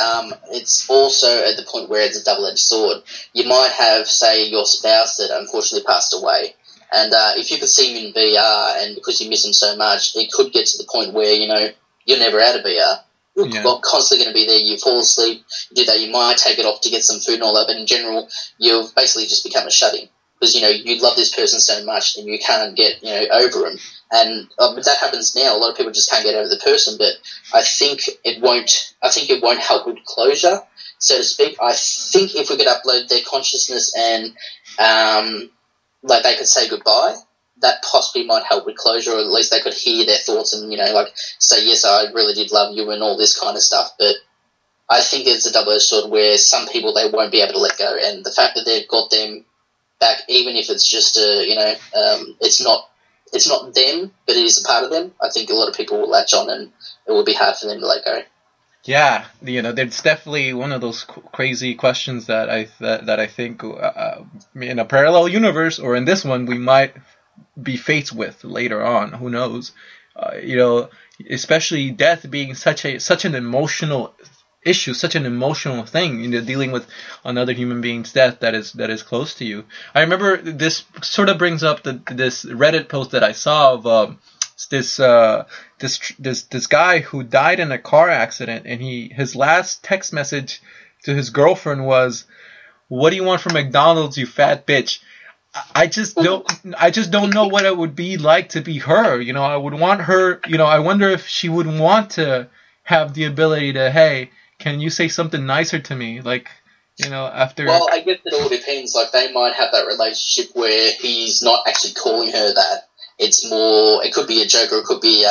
it's also at the point where it's a double-edged sword. You might have, say, your spouse that unfortunately passed away, and if you could see him in VR, and because you miss him so much, it could get to the point where you're never out of VR. You're constantly going to be there. You fall asleep, you do that. You might take it off to get some food and all that, but in general, you've basically just become a shut-in. Because, you love this person so much and you can't get, over him. And but that happens now. A lot of people just can't get over the person, but I think it won't help with closure, so to speak. I think if we could upload their consciousness and, like they could say goodbye, that possibly might help with closure, or at least they could hear their thoughts and, like say, yes, I really did love you and all this kind of stuff. But I think it's a double-edged sword where some people, they won't be able to let go. And the fact that they've got them back, even if it's just it's not them, but it is a part of them, I think a lot of people will latch on, and it will be hard for them to let go. Yeah, there's definitely one of those crazy questions that I think in a parallel universe, or in this one, we might be faced with later on. Who knows? Especially death being such an emotional issue, such an emotional thing, dealing with another human being's death that is close to you. I remember this sort of brings up this Reddit post that I saw of this guy who died in a car accident, and his last text message to his girlfriend was, "What do you want from McDonald's, you fat bitch?" I just don't know what it would be like to be her. I would want her. I wonder if she would want to have the ability to, hey, can you say something nicer to me? Like, after... Well, I guess it all depends. Like, they might have that relationship where he's not actually calling her that. It's more... It could be a joke, or it could be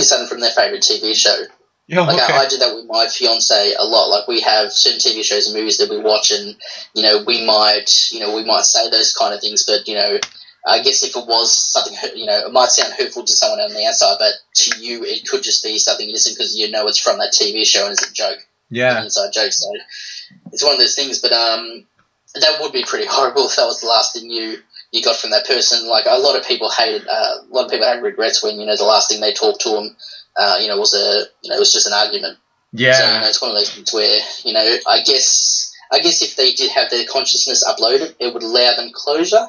something from their favourite TV show. Yeah, like, okay. I do that with my fiance a lot. Like, we have certain TV shows and movies that we watch, and, we might say those kind of things, but, I guess if it was something, it might sound hurtful to someone on the outside, but to you, it could just be something innocent because it's from that TV show and it's a joke. Yeah. An inside joke. So it's one of those things, but that would be pretty horrible if that was the last thing you got from that person. Like, a lot of people had regrets when, the last thing they talked to them, was it was just an argument. Yeah. So, it's one of those things where, I guess if they did have their consciousness uploaded, it would allow them closure.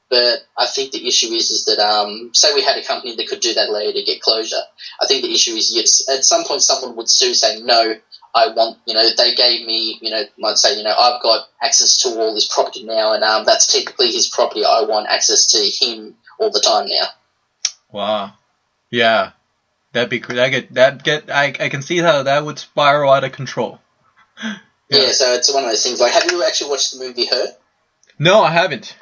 But I think the issue is that, say we had a company that could do that, allow you to get closure. I think the issue is, yes, at some point someone would sue, saying, no, I want, they gave me, might say, I've got access to all this property now, and that's technically his property. I want access to him all the time now. Wow. Yeah. That'd be cool. I can see how that would spiral out of control. Yeah, so it's one of those things. Like, have you actually watched the movie Her? No, I haven't.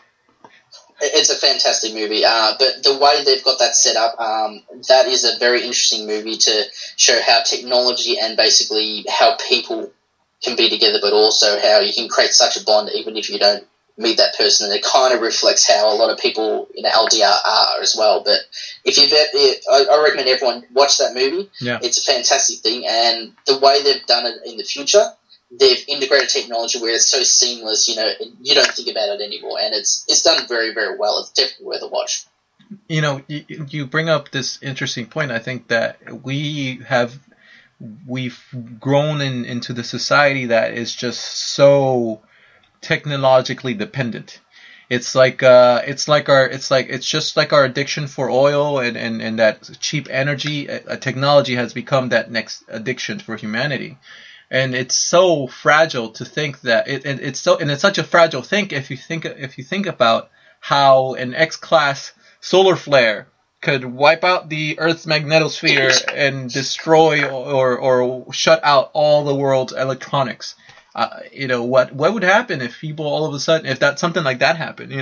It's a fantastic movie, but the way they've got that set up, that is a very interesting movie to show how technology and basically how people can be together, but also how you can create such a bond even if you don't meet that person. And it kind of reflects how a lot of people in LDR are as well. But I recommend everyone watch that movie. Yeah. It's a fantastic thing, and the way they've done it in the future, they've integrated technology where it's so seamless, you don't think about it anymore, and it's done very, very well. It's definitely worth a watch. You bring up this interesting point. I think that we've grown into the society that is just so technologically dependent. It's just like our addiction for oil and that cheap energy. Technology has become that next addiction for humanity. And it's so fragile to think that it's such a fragile thing if you think about how an X-class solar flare could wipe out the Earth's magnetosphere and destroy or shut out all the world's electronics. What would happen if people all of a sudden, if something like that happened?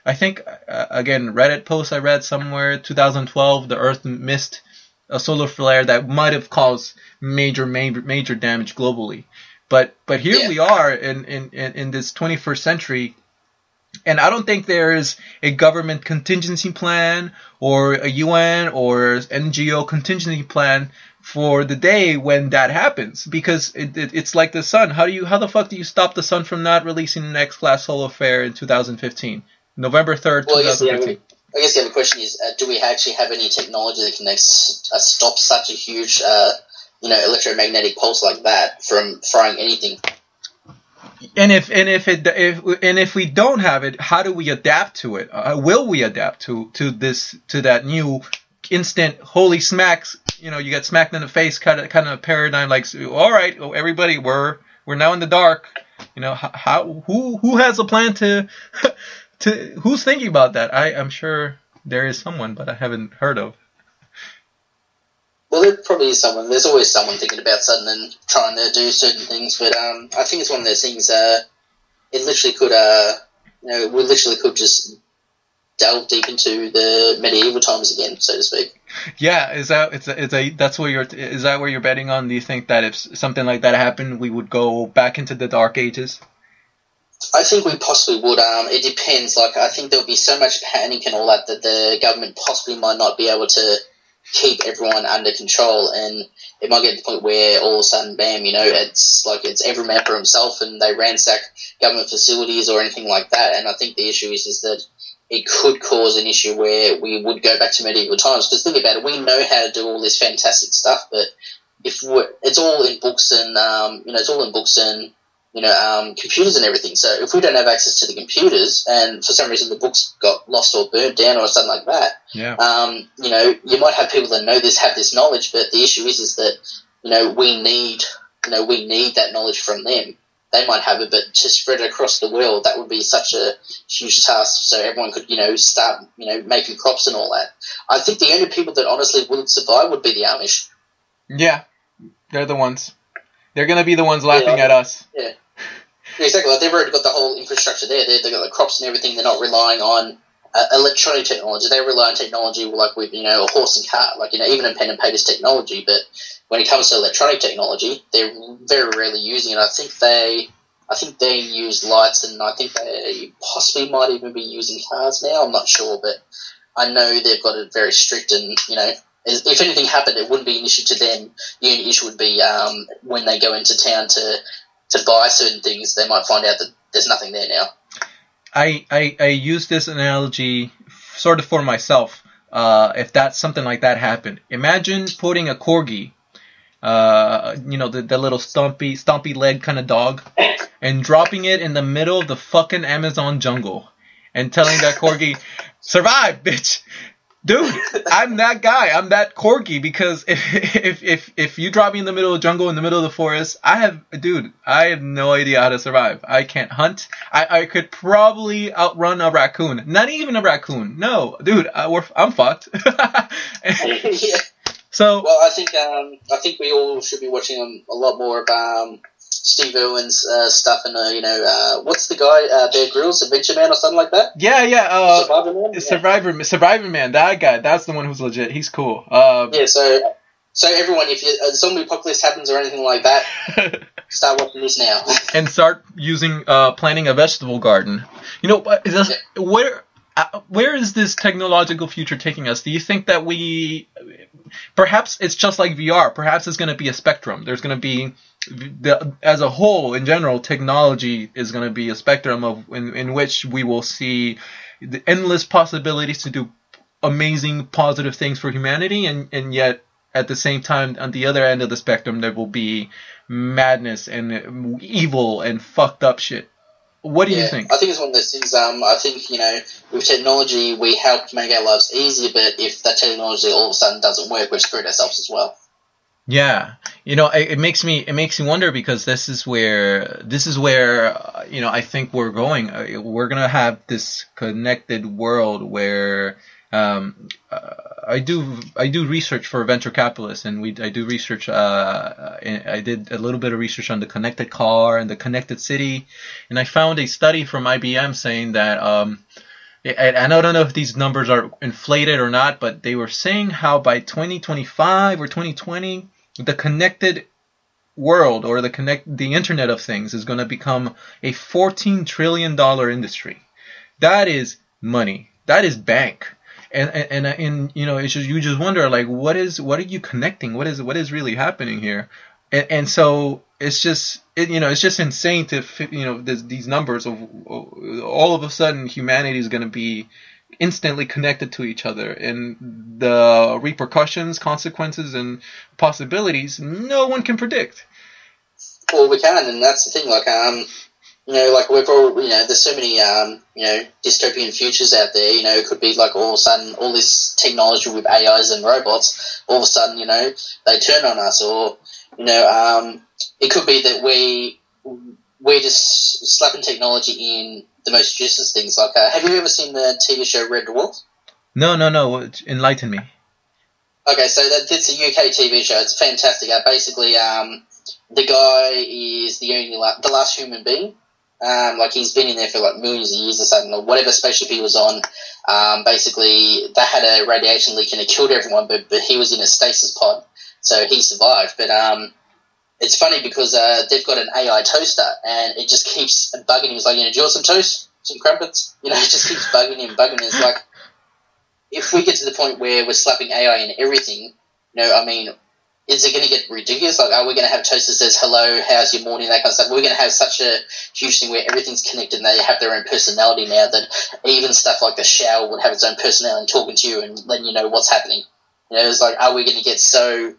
I think again, Reddit post I read somewhere 2012, the Earth missed a solar flare that might have caused major damage globally. But here we are in this 21st century, and I don't think there is a government contingency plan or a UN or NGO contingency plan for the day when that happens, because it's like the sun. How the fuck do you stop the sun from not releasing an X-class solar flare in 2015, November 3rd, 2015? I guess the other question is, do we actually have any technology that can stop such a huge, electromagnetic pulse like that from frying anything? And if we don't have it, how do we adapt to it? Will we adapt to that new instant holy smacks? You get smacked in the face kind of paradigm. Like, all right, everybody, we're now in the dark. Who has a plan to who's thinking about that? I'm sure there is someone, but I haven't heard of. Well, there probably is someone. There's always someone thinking about something and trying to do certain things. But I think it's one of those things. It literally could, we literally could just delve deep into the medieval times again, so to speak. Yeah, is that where you're betting on? Do you think that if something like that happened, we would go back into the Dark Ages? I think we possibly would. It depends. Like, I think there'll be so much panic and all that the government possibly might not be able to keep everyone under control, and it might get to the point where all of a sudden, bam, it's every man for himself, and they ransack government facilities or anything like that. And I think the issue is that it could cause an issue where we would go back to medieval times. Because think about it, we know how to do all this fantastic stuff, but it's all in books and computers and everything. So if we don't have access to the computers, and for some reason the books got lost or burnt down or something like that, you might have people that have this knowledge, but the issue is that we need that knowledge from them. They might have it, but to spread it across the world, that would be such a huge task. So everyone could start making crops and all that. I think the only people that honestly wouldn't survive would be the Amish. Yeah, they're the ones. They're going to be the ones laughing at us. Yeah. Exactly. Like, they've already got the whole infrastructure there. They've got the crops and everything. They're not relying on electronic technology. They rely on technology like with, a horse and cart, like, even in pen and paper's technology. But when it comes to electronic technology, they're very rarely using it. I think they use lights, and I think they possibly might even be using cars now. I'm not sure, but I know they've got it very strict, and, if anything happened, it wouldn't be an issue to them. The only issue would be when they go into town to buy certain things, they might find out that there's nothing there now. I use this analogy sort of for myself. If that's something like that happened, imagine putting a corgi, the little stumpy leg kind of dog, and dropping it in the middle of the fucking Amazon jungle, and telling that corgi, "Survive, bitch." Dude, I'm that guy. I'm that corgi, because if you drop me in the middle of the jungle, in the middle of the forest, I have no idea how to survive. I can't hunt. I could probably outrun a raccoon. Not even a raccoon. No, dude, I'm fucked. Yeah. So, well, I think we all should be watching a lot more of Steve Irwin's stuff and what's the guy Bear Grylls, Adventure Man or something like that? Yeah. Survivor Man. Survivor Man. That guy. That's the one who's legit. He's cool. So everyone, if a zombie apocalypse happens or anything like that, start watching this now. And start using planting a vegetable garden. You know, where is this technological future taking us? Do you think that perhaps it's just like VR? Perhaps it's going to be a spectrum. There's going to be, as a whole, in general, technology is going to be a spectrum in which we will see the endless possibilities to do amazing, positive things for humanity, and yet at the same time, on the other end of the spectrum, there will be madness and evil and fucked up shit. What do you think? I think it's one of those things. I think, with technology, we help make our lives easier, but if that technology all of a sudden doesn't work, we've screwed ourselves as well. Yeah, it makes me wonder, because this is where I think we're going. We're gonna have this connected world where I do research for venture capitalists, and I do research. I did a little bit of research on the connected car and the connected city, and I found a study from IBM saying that. And I don't know if these numbers are inflated or not, but they were saying how by 2025 or 2020, the connected world, or the Internet of Things, is going to become a $14 trillion industry. That is money. That is bank. And it's just, you just wonder, like, what are you connecting? What is really happening here? And so it's just insane to these numbers of all of a sudden humanity is going to be instantly connected to each other, and the repercussions, consequences, and possibilities no one can predict. Well, we can, and that's the thing. We've all, there's so many, dystopian futures out there. It could be like all of a sudden all this technology with AIs and robots, all of a sudden, they turn on us, or, it could be that we're just slapping technology in the most useless things. Like, have you ever seen the TV show Red Dwarf? No. Enlighten me. Okay, so that's a UK TV show. It's fantastic. Basically, the guy is the last human being. He's been in there for like millions of years or something, or whatever spaceship he was on. Basically, they had a radiation leak and it killed everyone, but he was in a stasis pod, so he survived. But it's funny because they've got an AI toaster, and it just keeps bugging him. He's like, do you want some toast, some crumpets? It just keeps bugging him. It's like, if we get to the point where we're slapping AI in everything, is it going to get ridiculous? Like, are we going to have toast that says, hello, how's your morning, that kind of stuff? We're going to have such a huge thing where everything's connected and they have their own personality now, that even stuff like the shower would have its own personality and talking to you and letting you know what's happening. It's like, are we going to get so,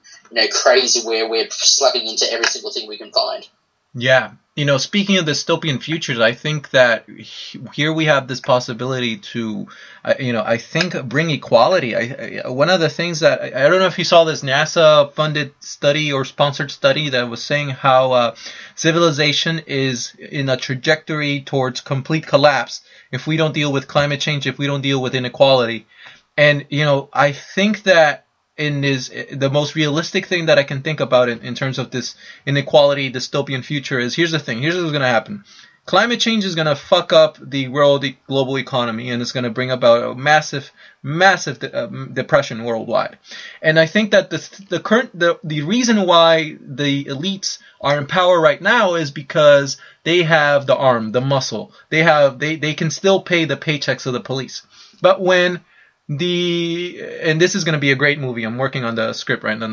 crazy where we're slapping into every single thing we can find? Yeah. Speaking of dystopian futures, I think that here we have this possibility to, I think bring equality. One of the things that, I don't know if you saw this NASA-funded study or sponsored study that was saying how civilization is in a trajectory towards complete collapse if we don't deal with climate change, if we don't deal with inequality. And, I think that the most realistic thing that I can think about in terms of this inequality dystopian future is, here's the thing. Here's what's going to happen. Climate change is going to fuck up the global economy, and it's going to bring about a massive depression worldwide. And I think that the reason why the elites are in power right now is because they have the arm, the muscle. They can still pay the paychecks of the police. But and this is going to be a great movie. I'm working on the script right now.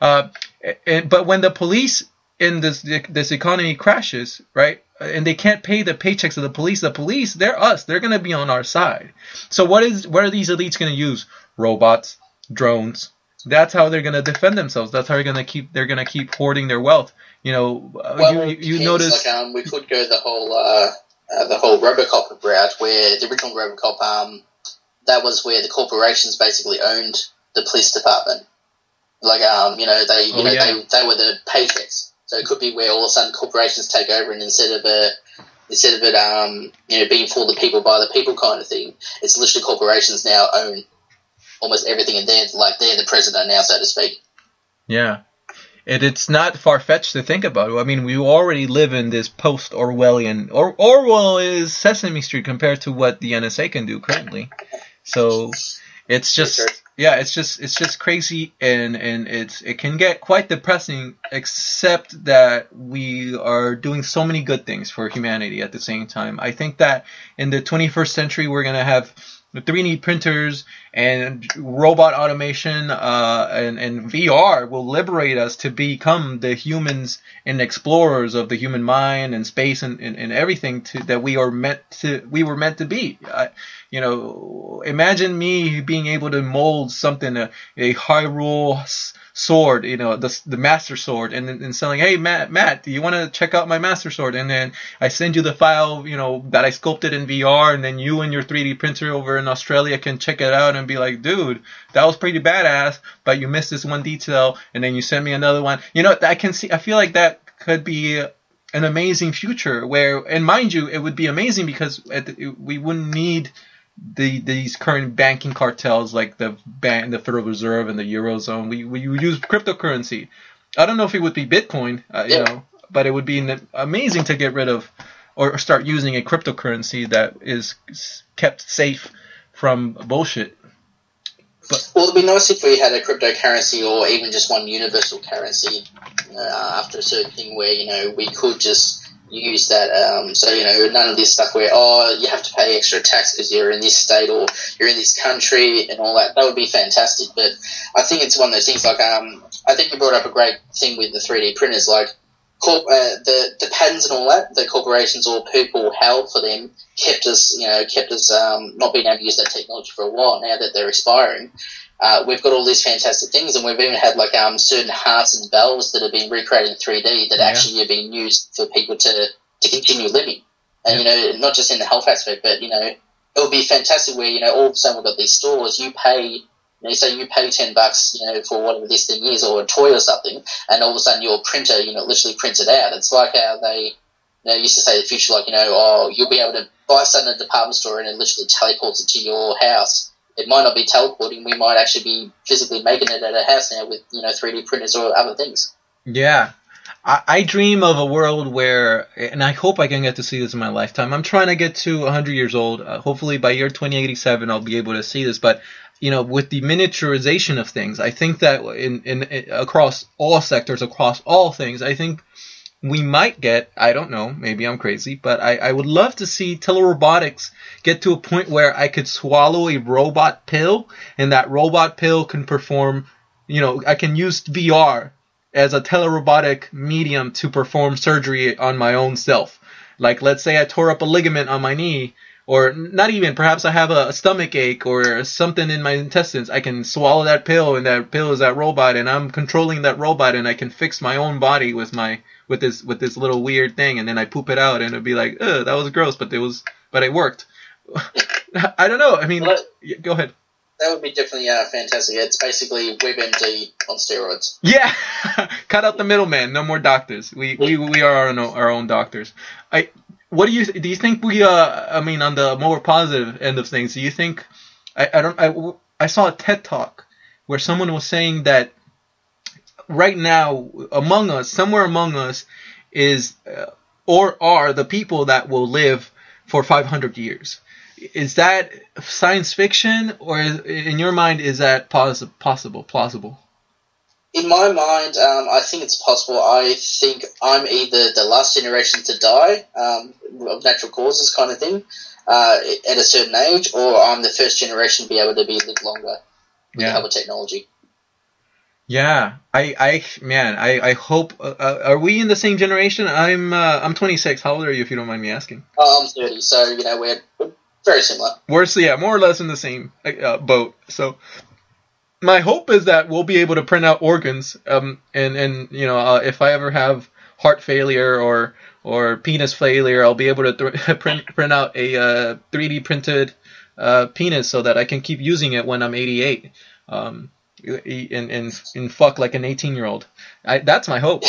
But when the police in this economy crashes, right, and they can't pay the paychecks of the police, they're us. They're going to be on our side. So what are these elites going to use? Robots, drones. That's how they're going to defend themselves. That's how they're going to keep hoarding their wealth. You notice. Like, we could go the whole RoboCop route, where the original RoboCop, that was where the corporations basically owned the police department. Like, they were the paychecks. So it could be where all of a sudden corporations take over, and instead of it being for the people by the people kind of thing, it's literally corporations now own almost everything, and they're the president now, so to speak. Yeah. it's not far-fetched to think about it. I mean, we already live in this post-Orwellian, Orwell is Sesame Street compared to what the NSA can do currently. So it's just, yeah, it's just crazy, and it can get quite depressing, except that we are doing so many good things for humanity at the same time. I think that in the 21st century, we're going to have 3D printers and robot automation, and VR will liberate us to become the humans and explorers of the human mind and space and everything that we were meant to be. Imagine me being able to mold something, a Hyrule sword, the master sword, and selling, hey, Matt, do you want to check out my master sword? And then I send you the file, that I sculpted in VR, and then you and your 3D printer over in Australia can check it out and be like, dude, that was pretty badass, but you missed this one detail, and then you send me another one. I feel like that could be an amazing future where, and mind you, it would be amazing because we wouldn't need these current banking cartels like the Federal Reserve and the Eurozone. We use cryptocurrency. I don't know if it would be Bitcoin, but it would be amazing to get rid of or start using a cryptocurrency that is kept safe from bullshit. Well, it'd be nice if we had a cryptocurrency or even just one universal currency after a certain thing where, we could just use that, so none of this stuff where you have to pay extra tax because you're in this state or you're in this country and all that. That would be fantastic. But I think it's one of those things like I think you brought up a great thing with the 3D printers, like the patents and all that. The corporations or people held for them kept us not being able to use that technology for a while. Now that they're expiring, we've got all these fantastic things, and we've even had like certain hearts and valves that have been recreated in 3D that actually are being used for people to continue living. And not just in the health aspect, but it would be fantastic where all of a sudden we've got these stores. You pay, say you pay $10, for whatever this thing is, or a toy or something, and all of a sudden your printer, literally prints it out. It's like how they used to say in the future, like you'll be able to buy something at a department store and it literally teleports it to your house. It might not be teleporting. We might actually be physically making it at a house now with 3D printers or other things. Yeah. I dream of a world where, and I hope I can get to see this in my lifetime. I'm trying to get to 100 years old. Hopefully by year 2087 I'll be able to see this. But with the miniaturization of things, I think that in across all sectors, across all things, I think we might get, I don't know, maybe I'm crazy, but I would love to see telerobotics get to a point where I could swallow a robot pill, and that robot pill can perform, I can use VR as a telerobotic medium to perform surgery on my own self. Like, let's say I tore up a ligament on my knee, or not even, perhaps I have a stomach ache or something in my intestines. I can swallow that pill, and that pill is that robot, and I'm controlling that robot, and I can fix my own body with this little weird thing, and then I poop it out, and it'd be like, ugh, that was gross, but it worked. I don't know. I mean, go ahead. That would be definitely fantastic. It's basically WebMD on steroids. Yeah, cut out the middleman. No more doctors. We are our own doctors. What do you think we? I mean, on the more positive end of things, do you think? I saw a TED talk where someone was saying that right now, somewhere among us, is or are the people that will live for 500 years. Is that science fiction, or in your mind, is that plausible? In my mind, I think it's possible. I think I'm either the last generation to die of natural causes kind of thing at a certain age, or I'm the first generation to be able to live longer with the help of technology. Yeah, I hope. Are we in the same generation? I'm 26. How old are you, if you don't mind me asking? I'm 30. So we're very similar. We're more or less in the same boat. So my hope is that we'll be able to print out organs. And if I ever have heart failure or penis failure, I'll be able to print out a 3D printed penis so that I can keep using it when I'm 88. And fuck like an 18-year-old. That's my hope.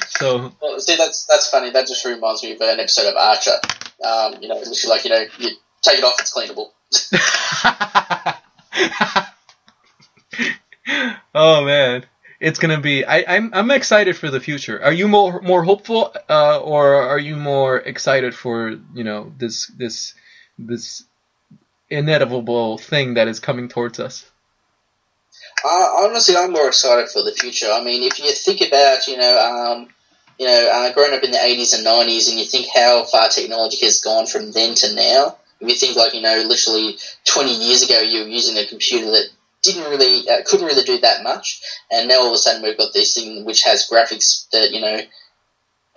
So. Well, see, that's funny. That just reminds me of an episode of Archer. You take it off, it's cleanable. Oh man, it's gonna be. I'm excited for the future. Are you more hopeful, or are you more excited for this inevitable thing that is coming towards us? Honestly, I'm more excited for the future. I mean, if you think about, growing up in the 80s and 90s, and you think how far technology has gone from then to now. If you think, literally 20 years ago, you were using a computer that couldn't really do that much, and now all of a sudden we've got this thing which has graphics that,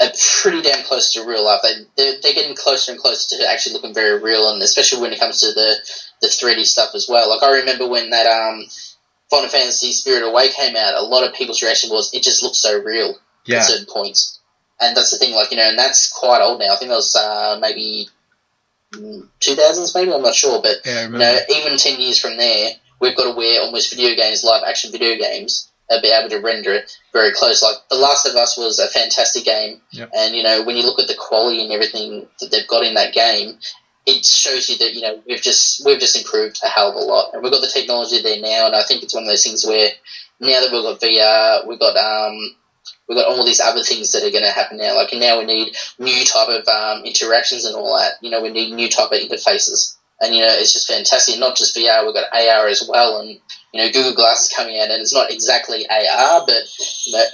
are pretty damn close to real life. They're getting closer and closer to actually looking very real, and especially when it comes to the 3D stuff as well. Like, I remember when that Final Fantasy Spirit Away came out, a lot of people's reaction was, it just looks so real at certain points. And that's the thing, and that's quite old now. I think that was maybe 2000s, maybe, I'm not sure. But, even 10 years from there, we've got to where almost live action video games, be able to render it very close. Like, The Last of Us was a fantastic game, and, when you look at the quality and everything that they've got in that game, it shows you that, we've just improved a hell of a lot. And we've got the technology there now, and I think it's one of those things where now that we've got VR, we've got all these other things that are going to happen now. Like, now we need new type of interactions and all that. We need new type of interfaces. And, it's just fantastic. And not just VR, we've got AR as well. And, Google Glass is coming out, and it's not exactly AR, but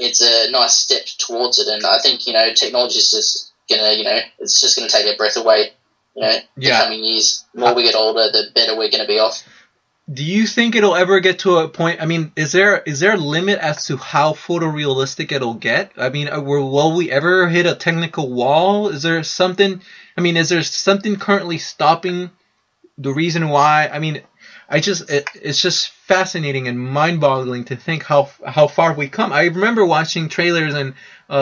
it's a nice step towards it. And I think, technology is just going to, it's just going to take our breath away, the coming years. The more we get older, the better we're going to be off. Do you think it'll ever get to a point? I mean, is there a limit as to how photorealistic it'll get? I mean, will we ever hit a technical wall? Is there something currently stopping the reason why? I mean, it's just fascinating and mind-boggling to think how far we come. I remember watching trailers and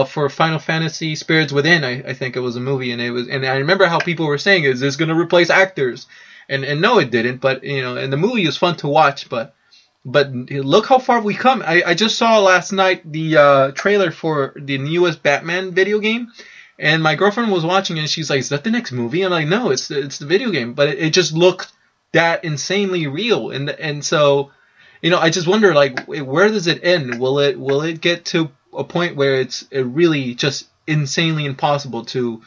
for Final Fantasy Spirits Within, I think it was a movie, and I remember how people were saying, is this going to replace actors? And no, it didn't. But and the movie was fun to watch. But look how far we come. I just saw last night the trailer for the newest Batman video game, and my girlfriend was watching it, and she's like, "Is that the next movie?" I'm like, "No, it's the video game." But it just looked that insanely real, and so I just wonder, like, where does it end? Will it get to a point where it's really just insanely impossible to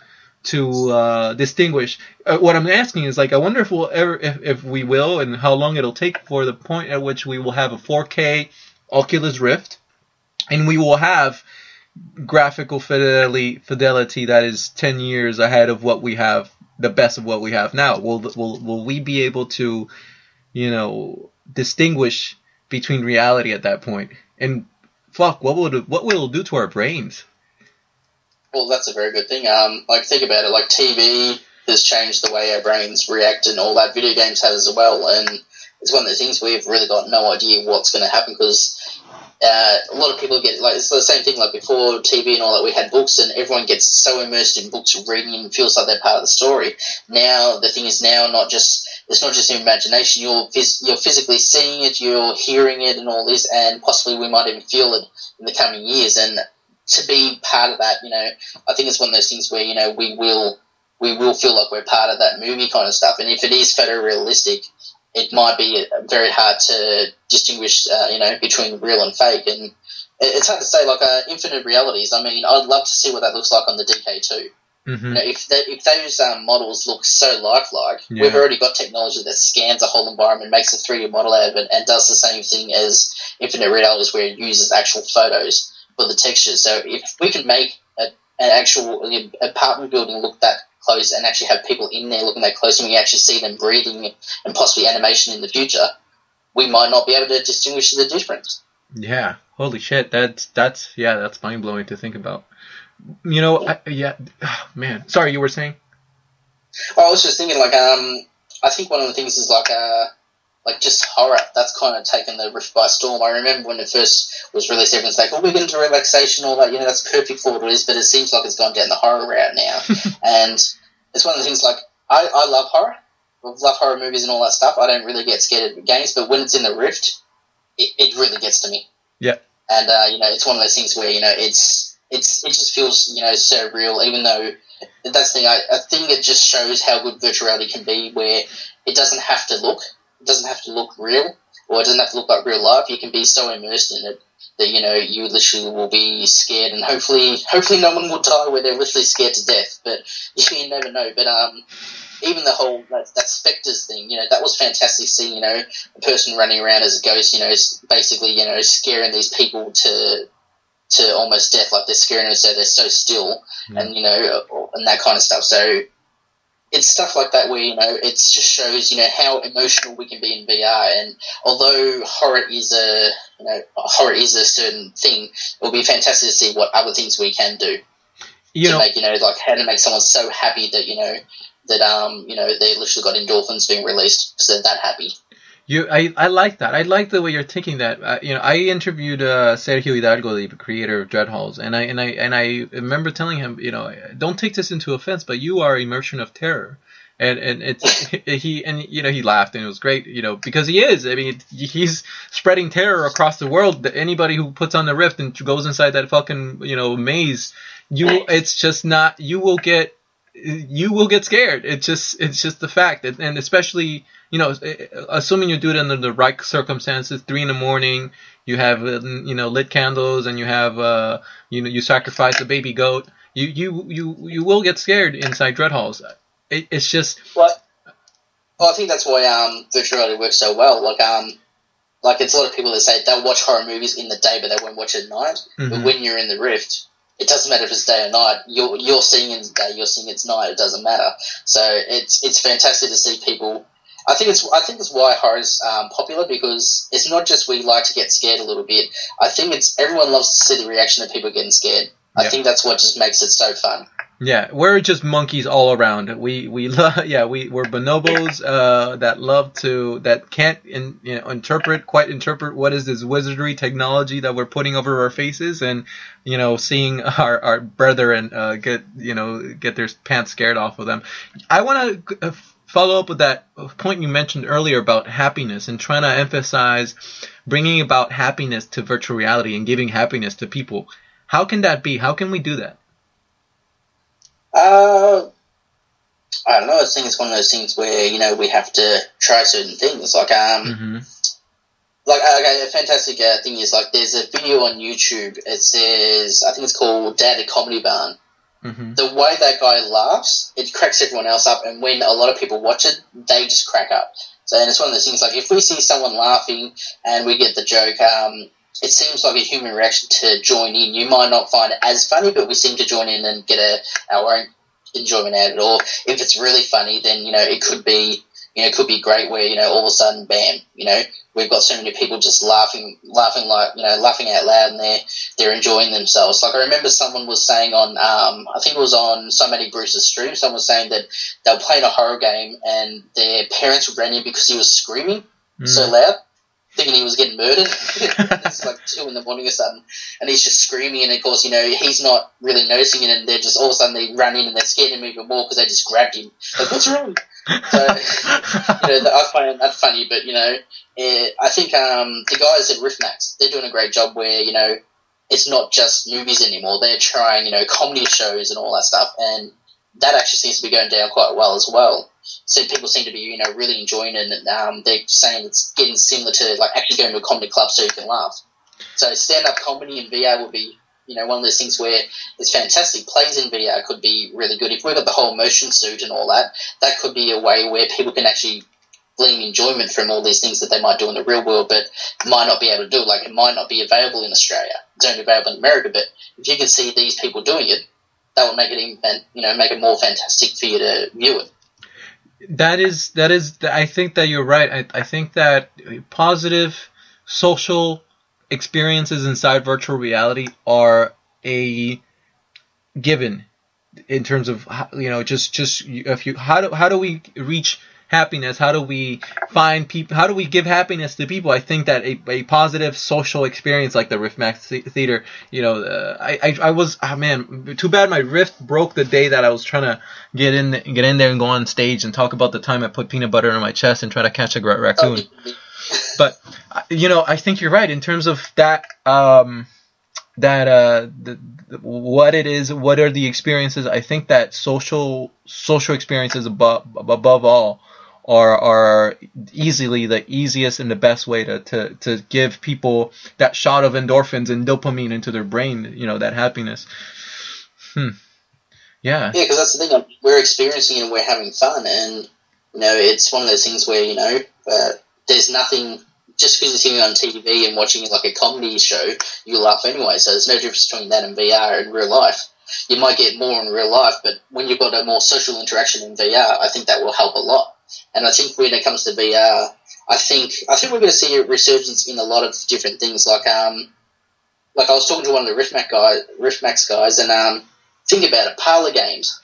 distinguish? What I'm asking is, like, I wonder if we will, and how long it'll take for the point at which we will have a 4K Oculus Rift, and we will have graphical fidelity that is 10 years ahead of what we have, the best of what we have now. Will we be able to, distinguish between reality at that point? And fuck, what will it do to our brains? Well, that's a very good thing. Think about it. Like, TV has changed the way our brains react, and all that. Video games have as well. And it's one of the things we've really got no idea what's going to happen, because a lot of people get, like, it's the same thing. Like, before TV and all that, we had books, and everyone gets so immersed in books, reading, and feels like they're part of the story. Now the thing is, it's not just imagination. You're physically seeing it, you're hearing it, and all this, and possibly we might even feel it in the coming years. And to be part of that, I think it's one of those things where, we will feel like we're part of that movie kind of stuff. And if it is photorealistic, it might be very hard to distinguish, between real and fake. And it's hard to say, like, infinite realities. I mean, I'd love to see what that looks like on the DK2. Mm-hmm. If those models look so lifelike, we've already got technology that scans a whole environment, makes a 3D model out of it, and does the same thing as infinite realities, where it uses actual photos for the textures. So if we can make an actual apartment building look that close, and actually have people in there looking that close, and we actually see them breathing and possibly animation in the future, we might not be able to distinguish the difference. Yeah, holy shit, that's mind blowing to think about. Man, sorry, you were saying? I was just thinking, like, I think one of the things is like just horror. That's kind of taken the rift by storm. I remember when it first was released, everyone's like, "Oh, we're going to do relaxation, all that." That's perfect for what it is. But it seems like it's gone down the horror route now, and it's one of the things. Like, I love horror. I love horror movies and all that stuff. I don't really get scared of games, but when it's in the rift, it really gets to me. Yeah. And it's one of those things where it just feels so real. Even though that's the thing, I think it just shows how good virtual reality can be, where it doesn't have to look real. or it doesn't have to look like real life. You can be so immersed in it that, you know, you literally will be scared, and hopefully no one will die where they're literally scared to death, but you never know. But even the whole that spectres thing, you know, that was fantastic seeing, you know, a person running around as a ghost, you know, basically, you know, scaring these people to almost death, like they're scaring them so they're so still, and, you know, and that kind of stuff. So it's stuff like that where, you know, it just shows, you know, how emotional we can be in VR. And although horror is a certain thing, it will be fantastic to see what other things we can do make, you know, like how to make someone so happy that, you know, they literally got endorphins being released because they're that happy. I like that. I like the way you're thinking that. You know, I interviewed Sergio Hidalgo, the creator of Dread Halls, and I remember telling him, you know, don't take this into offense, but you are immersion of terror, and he laughed, and it was great, you know, because he is. I mean, he's spreading terror across the world. Anybody who puts on the rift and goes inside that fucking, you know, maze, it's just not. You will get scared. It's just the fact, and especially, you know, assuming you do it under the right circumstances, 3 a.m, you have, you know, lit candles, and you have, you know, you sacrifice a baby goat. You will get scared inside Dread Halls. It's just. Well, I think that's why virtual reality works so well. Like it's a lot of people that say they'll watch horror movies in the day, but they won't watch it at night. Mm-hmm. But when you're in the Rift, it doesn't matter if it's day or night. You're seeing it day, you're seeing it's night. It doesn't matter. So it's fantastic to see people. I think it's why horror is popular, because it's not just we like to get scared a little bit. I think it's everyone loves to see the reaction of people getting scared. I think that's what just makes it so fun. Yeah, we're just monkeys all around. We're bonobos that can't quite interpret what is this wizardry technology that we're putting over our faces, and, you know, seeing our brethren get their pants scared off of them. I want to follow up with that point you mentioned earlier about happiness and trying to emphasize bringing about happiness to virtual reality and giving happiness to people. How can that be? How can we do that? I don't know. I think it's one of those things where, you know, we have to try certain things. Like, a fantastic thing is, like, there's a video on YouTube. It says, I think it's called Dad at Comedy Barn. Mm-hmm. The way that guy laughs, it cracks everyone else up, and when a lot of people watch it, they just crack up. So, and it's one of those things, like, if we see someone laughing and we get the joke, it seems like a human reaction to join in. You might not find it as funny, but we seem to join in and get our own enjoyment out of it. Or if it's really funny, then, you know, it could be great where, you know, all of a sudden, bam, you know, we've got so many people just laughing out loud, and they're enjoying themselves. Like, I remember someone was saying on, I think it was on Somebody Bruce's stream, someone was saying that they were playing a horror game and their parents ran in because he was screaming so loud, thinking he was getting murdered. It's like 2 a.m. or something, and he's just screaming, and of course, you know, he's not really noticing it, and they're just all of a sudden they run in and they're scared him even more because they just grabbed him. Like, what's wrong? So, you know, I find that funny, but, you know, I think the guys at Riftmax, they're doing a great job where, you know, it's not just movies anymore. They're trying, you know, comedy shows and all that stuff, and that actually seems to be going down quite well as well. So people seem to be, you know, really enjoying it, and they're saying it's getting similar to, like, actually going to a comedy club so you can laugh. So stand-up comedy in VR will be, you know, one of those things where it's fantastic. Plays in VR could be really good. If we've got the whole motion suit and all that, that could be a way where people can actually glean enjoyment from all these things that they might do in the real world but might not be able to do. Like, it might not be available in Australia. It's only available in America, but if you can see these people doing it, that will make it even, you know, make it more fantastic for you to view it. That is. I think that you're right. I think that positive social experiences inside virtual reality are a given in terms of, you know, just if you how do we reach happiness? How do we find people? How do we give happiness to people? I think that a positive social experience like the Rift Max Theater, you know, I was, man, too bad my Rift broke the day that I was trying to get in there and go on stage and talk about the time I put peanut butter on my chest and try to catch a raccoon. But, you know, I think you're right in terms of that. What it is, what are the experiences? I think that social experiences above all are easily the easiest and the best way to give people that shot of endorphins and dopamine into their brain, you know, that happiness. Yeah. Yeah, because that's the thing. We're experiencing it and we're having fun, and you know, it's one of those things where, you know, there's nothing. Just because you're sitting on TV and watching like a comedy show, you laugh anyway. So there's no difference between that and VR in real life. You might get more in real life, but when you've got a more social interaction in VR, I think that will help a lot. And I think when it comes to VR, I think we're going to see a resurgence in a lot of different things. Like I was talking to one of the RiffMax guys, and think about it, parlor games,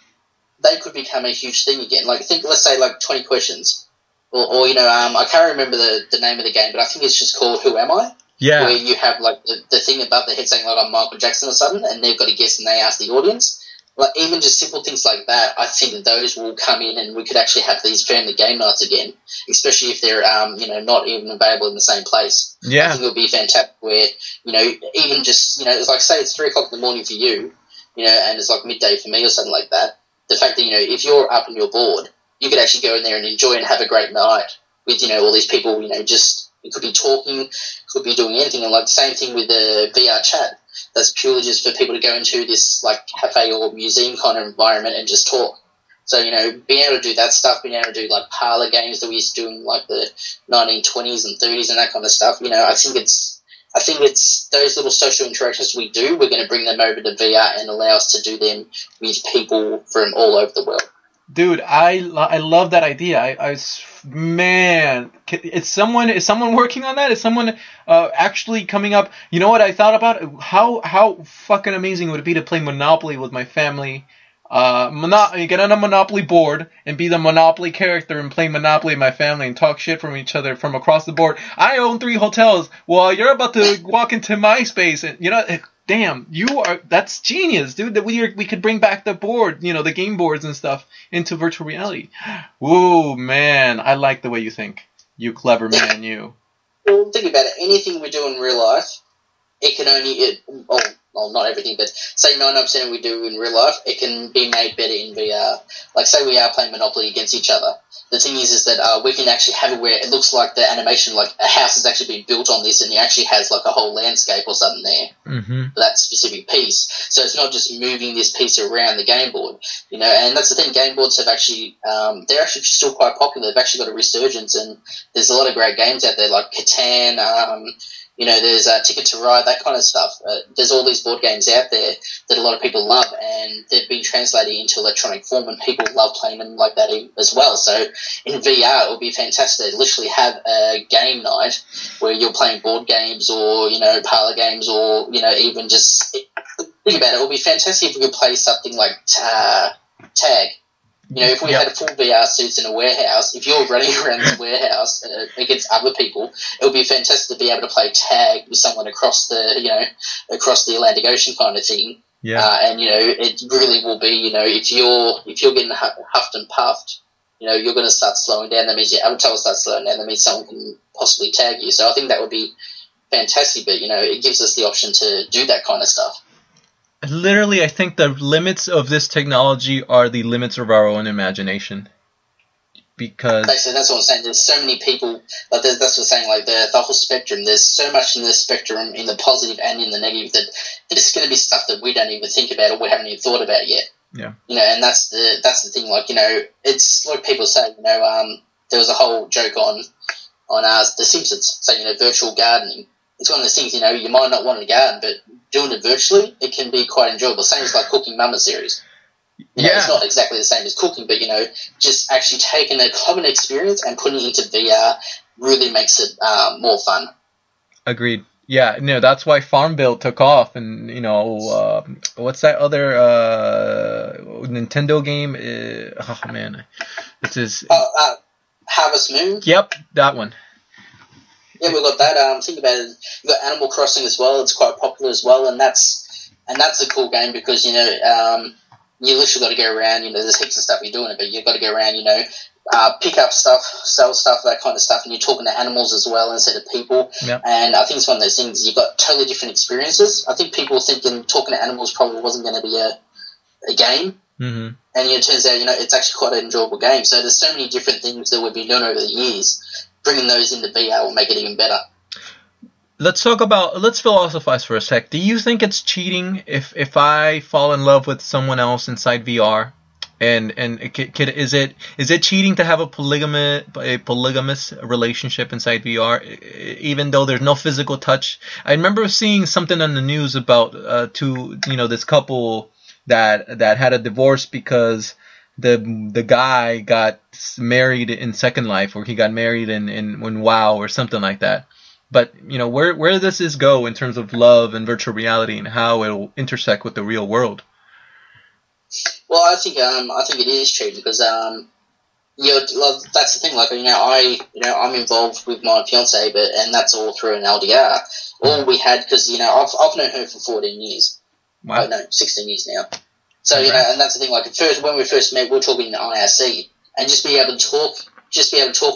they could become a huge thing again. Like let's say like 20 questions. Or you know, I can't remember the name of the game, but I think it's just called Who Am I? Yeah. Where you have like the thing above the head saying like I'm Michael Jackson or something, and they've got to guess and they ask the audience. Like even just simple things like that, I think that those will come in and we could actually have these family game nights again, especially if they're you know, not even available in the same place. Yeah. I think it would be fantastic where, you know, even just, you know, it's like say it's 3 o'clock in the morning for you, you know, and it's like midday for me or something like that. The fact that, you know, if you're up and you're bored, you could actually go in there and enjoy and have a great night with, you know, all these people, you know, just, it could be talking, could be doing anything. And like the same thing with the VR chat. That's purely just for people to go into this like cafe or museum kind of environment and just talk. So, you know, being able to do that stuff, being able to do like parlor games that we used to do in like the 1920s and 30s and that kind of stuff, you know, I think it's those little social interactions we do, we're going to bring them over to VR and allow us to do them with people from all over the world. Dude, I love that idea. Man, is someone working on that? Is someone actually coming up? You know what I thought about? How fucking amazing would it be to play Monopoly with my family? Get on a Monopoly board and be the Monopoly character and play Monopoly with my family and talk shit from each other from across the board. I own 3 hotels. Well, you're about to walk into my space, and you know, damn, that's genius, dude. That we could bring back the board, you know, the game boards and stuff into virtual reality. Whoa, man, I like the way you think. You clever man, you. Well, think about it. Anything we do in real life, it can only well, not everything, but say 99% we do in real life, it can be made better in VR. Like, say we are playing Monopoly against each other. The thing is that we can actually have it where it looks like the animation, like a house has actually been built on this, and it actually has like a whole landscape or something there for that specific piece. So it's not just moving this piece around the game board, you know. And that's the thing. Game boards have actually, they're actually still quite popular. They've actually got a resurgence, and there's a lot of great games out there like Catan. You know, there's Ticket to Ride, that kind of stuff. There's all these board games out there that a lot of people love, and they've been translated into electronic form, and people love playing them like that as well. So in VR, it would be fantastic to literally have a game night where you're playing board games or, you know, parlor games or, you know, even just think about it. It would be fantastic if we could play something like tag. You know, if we had a full VR suits in a warehouse, if you're running around this warehouse against other people, it would be fantastic to be able to play tag with someone across the Atlantic Ocean kind of thing. Yeah. And you know, it really will be, you know, if you're getting huffed and puffed, you know, you're going to start slowing down. That means your avatar will start slowing down. That means someone can possibly tag you. So I think that would be fantastic. But you know, it gives us the option to do that kind of stuff. Literally, I think the limits of this technology are the limits of our own imagination. Because basically, that's what I'm saying. There's so many people. Like that's what I'm saying. Like the whole spectrum. There's so much in the spectrum, in the positive and in the negative, that there's going to be stuff that we don't even think about or we haven't even thought about yet. Yeah. You know, and that's the thing. Like, you know, it's like people say. You know, there was a whole joke on The Simpsons saying, you know, virtual gardening. It's one of those things, you know, you might not want to garden, but doing it virtually, it can be quite enjoyable. Same as like cooking Mama series. You know, it's not exactly the same as cooking, but, you know, just actually taking a common experience and putting it into VR really makes it more fun. Agreed. Yeah, no, that's why Farmville took off, and, you know, what's that other Nintendo game? Oh, man. It's his... Harvest Moon? Yep, that one. Yeah, we've got that. Think about it. You've got Animal Crossing as well. It's quite popular as well, and that's a cool game because, you know, you literally got to go around. You know, there's heaps of stuff you're doing it, but you've got to go around. You know, pick up stuff, sell stuff, that kind of stuff, and you're talking to animals as well instead of people. Yep. And I think it's one of those things. You've got totally different experiences. I think people thinking talking to animals probably wasn't going to be a game. Mm-hmm. And it turns out, it's actually quite an enjoyable game. So there's so many different things that we've been doing over the years. Bringing those into VR will make it even better. Let's philosophize for a sec. Do you think it's cheating if I fall in love with someone else inside VR? And is it cheating to have a polygamous relationship inside VR, even though there's no physical touch? I remember seeing something on the news about this couple that had a divorce because the guy got married in Second Life, or he got married in WoW or something like that. But where does this go in terms of love and virtual reality and how it'll intersect with the real world? Well, I think it is cheating because that's the thing. Like I'm involved with my fiance, and that's all through an LDR. All we had, because I've known her for 14 years. Wow. Oh, no, 16 years now. So and that's the thing. Like when we first met, we were talking in IRC, and just be able to talk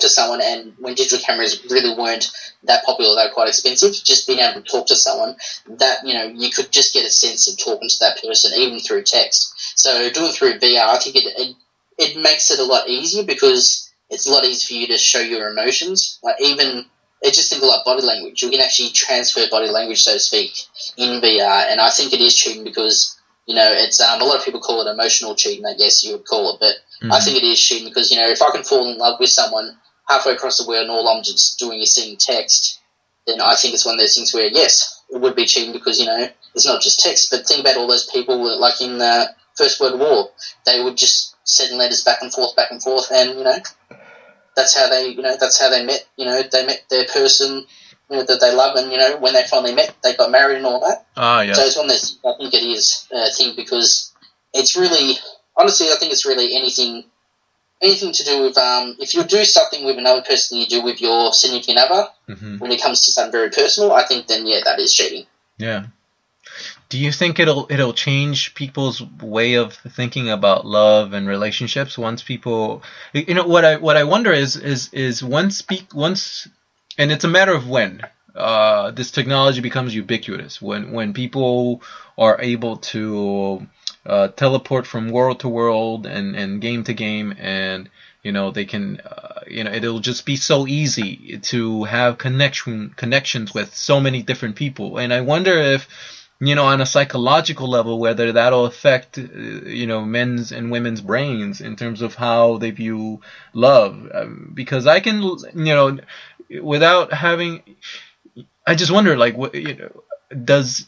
to someone, and when digital cameras really weren't that popular, they were quite expensive, just being able to talk to someone that, you could just get a sense of talking to that person, even through text. So doing through VR, I think it makes it a lot easier because it's a lot easier for you to show your emotions. Like just think like body language. You can actually transfer body language, so to speak, in VR, and I think it is cheating because, it's a lot of people call it emotional cheating, I guess you would call it, but I think it is cheating because, if I can fall in love with someone halfway across the world and all I'm just doing is seeing text, then I think it's one of those things where, yes, it would be cheating because, it's not just text, but think about all those people like in the First World War. They would just send letters back and forth, and, that's how they met. They met their person, that they love, and, when they finally met, they got married and all that. Ah, yeah. So it's one of those, I think it is a thing because it's really, honestly, I think it's really anything to do with, if you do something with another person you do with your significant other, when it comes to something very personal, I think then, yeah, that is cheating. Yeah. Do you think it'll change people's way of thinking about love and relationships once people, what I wonder is once, and it's a matter of when, this technology becomes ubiquitous, when people are able to teleport from world to world and game to game, and they can it'll just be so easy to have connections with so many different people. And I wonder if on a psychological level whether that'll affect men's and women's brains in terms of how they view love, because I can without having, I just wonder, like, does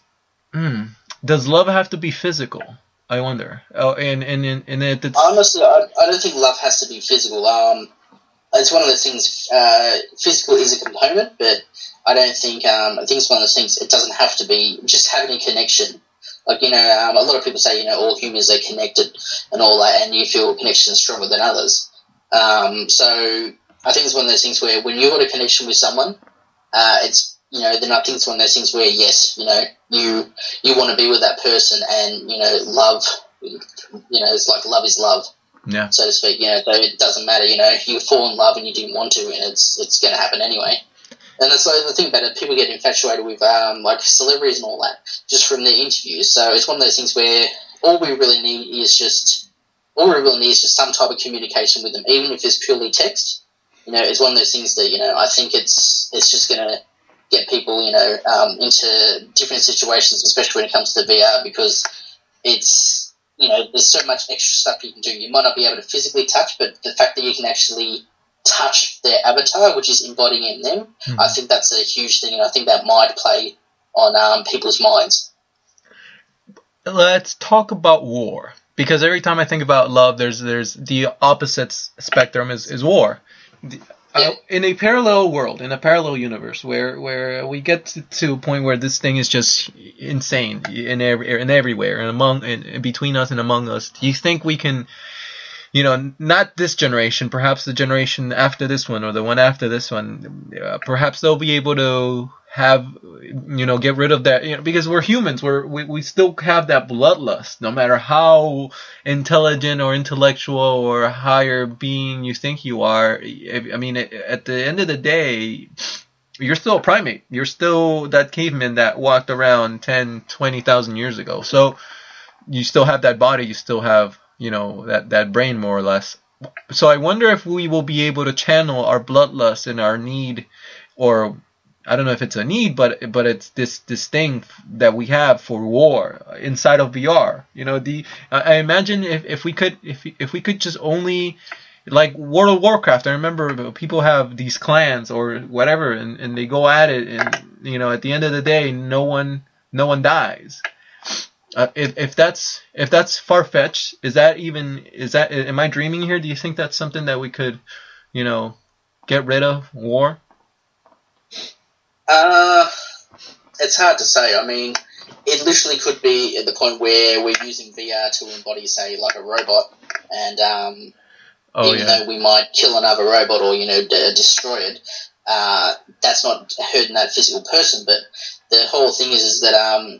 love have to be physical? I wonder. Oh, and if it's... Honestly, I don't think love has to be physical. It's one of those things. Physical is a component, but I don't think. I think it's one of those things. It doesn't have to be just having a connection. Like a lot of people say all humans are connected and all that, and you feel connection is stronger than others. So I think it's one of those things where when you've got a connection with someone, it's then I think it's one of those things where yes, you want to be with that person, and love, it's like love is love. Yeah. So to speak, so it doesn't matter, you fall in love and you didn't want to, and it's going to happen anyway. And that's like the thing about it, people get infatuated with like celebrities and all that just from their interviews. So it's one of those things where all we really need is just some type of communication with them, even if it's purely text. It's one of those things that I think it's just going to get people into different situations, especially when it comes to VR, because it's there's so much extra stuff you can do. You might not be able to physically touch, but the fact that you can actually touch their avatar, which is embodying them, I think that's a huge thing, and I think that might play on people's minds. Let's talk about war, because every time I think about love, there's the opposite spectrum is war. In a parallel world, in a parallel universe, where we get to a point where this thing is just insane in everywhere and between us and among us, do you think we can, not this generation, perhaps the generation after this one or the one after this one, perhaps they'll be able to have, get rid of that, because we're humans, we still have that bloodlust, no matter how intelligent or intellectual or higher being you think you are. I mean, at the end of the day, you're still a primate. You're still that caveman that walked around 10, 20,000 years ago. So you still have that body. You still have that brain more or less. So I wonder if we will be able to channel our bloodlust and our need, or I don't know if it's a need, but it's this thing that we have for war inside of VR. I imagine if we could just only, like World of Warcraft. I remember people have these clans or whatever, and they go at it, and at the end of the day, no one dies. If that's far-fetched, am I dreaming here? Do you think that's something that we could, get rid of, war? It's hard to say. I mean, it literally could be at the point where we're using VR to embody, say, like a robot, and though we might kill another robot or destroy it, that's not hurting that physical person. But the whole thing is that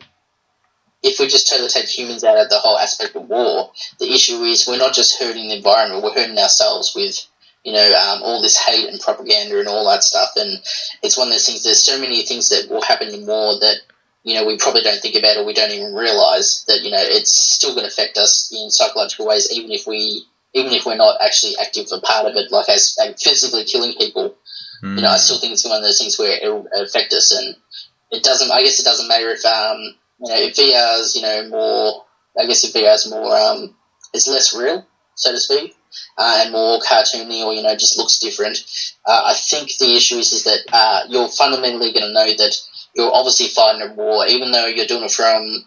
if we just totally take humans out of the whole aspect of war, the issue is we're not just hurting the environment, we're hurting ourselves with, all this hate and propaganda and all that stuff. And it's one of those things, there's so many things that will happen in war that, we probably don't think about or we don't even realise that, it's still going to affect us in psychological ways, even if we're not actually active a part of it, like as physically killing people. I still think it's one of those things where it will affect us, and it doesn't matter if, if VR's, more, I guess if VR's more, it's less real, so to speak, and more cartoony or, just looks different. I think the issue is that you're fundamentally going to know that you're obviously fighting a war, even though you're doing it from,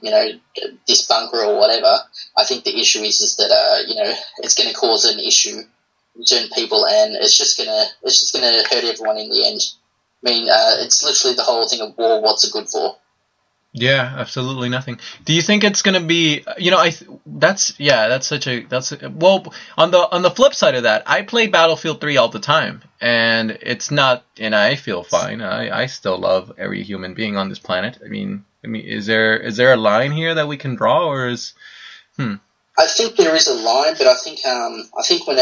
this bunker or whatever. I think the issue is that, it's going to cause an issue in certain people, and it's just going to hurt everyone in the end. I mean, it's literally the whole thing of war, what's it good for? Yeah, absolutely nothing. Do you think it's gonna be? Well, on the flip side of that, I play Battlefield 3 all the time, and it's not, and I feel fine. I still love every human being on this planet. I mean, is there a line here that we can draw, or is? I think there is a line, but I think when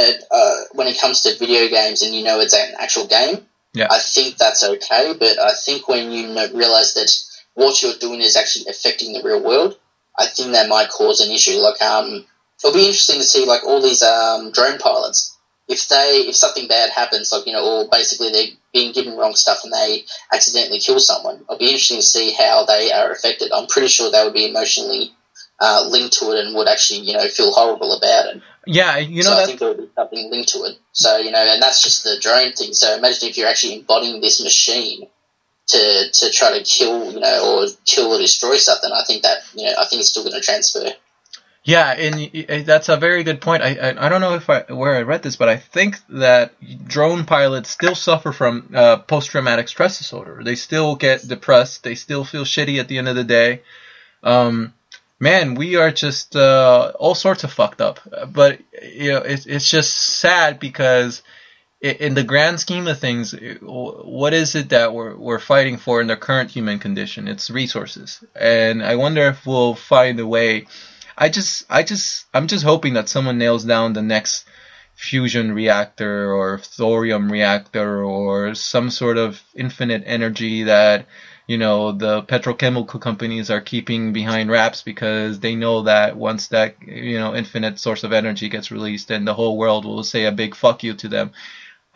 it comes to video games and it's an actual game, I think that's okay. But I think when you realize that what you're doing is actually affecting the real world, I think that might cause an issue. Like, it'll be interesting to see, like, all these drone pilots. If something bad happens, like, or basically they're being given wrong stuff and they accidentally kill someone, it'll be interesting to see how they are affected. I'm pretty sure they would be emotionally linked to it and would actually, feel horrible about it. Yeah, so I think there would be something linked to it. So, and that's just the drone thing. So imagine if you're actually embodying this machine to try to kill, or kill or destroy something. I think that, I think it's still going to transfer. Yeah, and that's a very good point. I don't know where I read this, but I think that drone pilots still suffer from post-traumatic stress disorder. They still get depressed. They still feel shitty at the end of the day. Man, we are just all sorts of fucked up. But it's just sad because in the grand scheme of things, what is it that we're fighting for in the current human condition? It's resources, and I wonder if we'll find a way. I'm just hoping that someone nails down the next fusion reactor or thorium reactor or some sort of infinite energy that the petrochemical companies are keeping behind wraps, because they know that once that infinite source of energy gets released, then the whole world will say a big fuck you to them.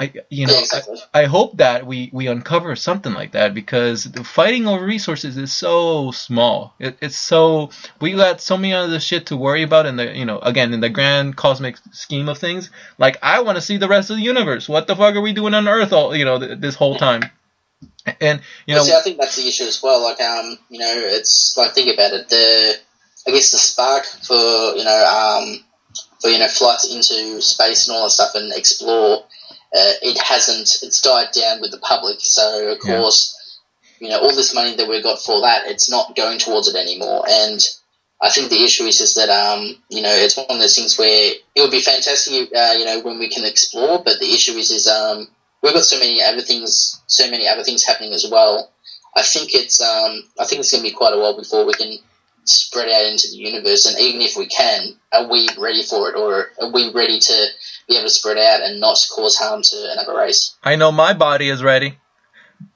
Exactly. I hope that we uncover something like that, because the fighting over resources is so small. It's so, we got so many other shit to worry about in the again in the grand cosmic scheme of things. Like, I want to see the rest of the universe. What the fuck are we doing on Earth all this whole time? And I think that's the issue as well. Like, it's like, think about it. I guess the spark for flights into space and all that stuff and explore. It's died down with the public, so of course, all this money that we got for that, it's not going towards it anymore. And I think the issue is that, it's one of those things where it would be fantastic, when we can explore, but the issue is we've got so many other things happening as well. I think it's going to be quite a while before we can spread out into the universe, and even if we can, are we ready for it, or are we ready to be able to spread out and not cause harm to another race? I know my body is ready,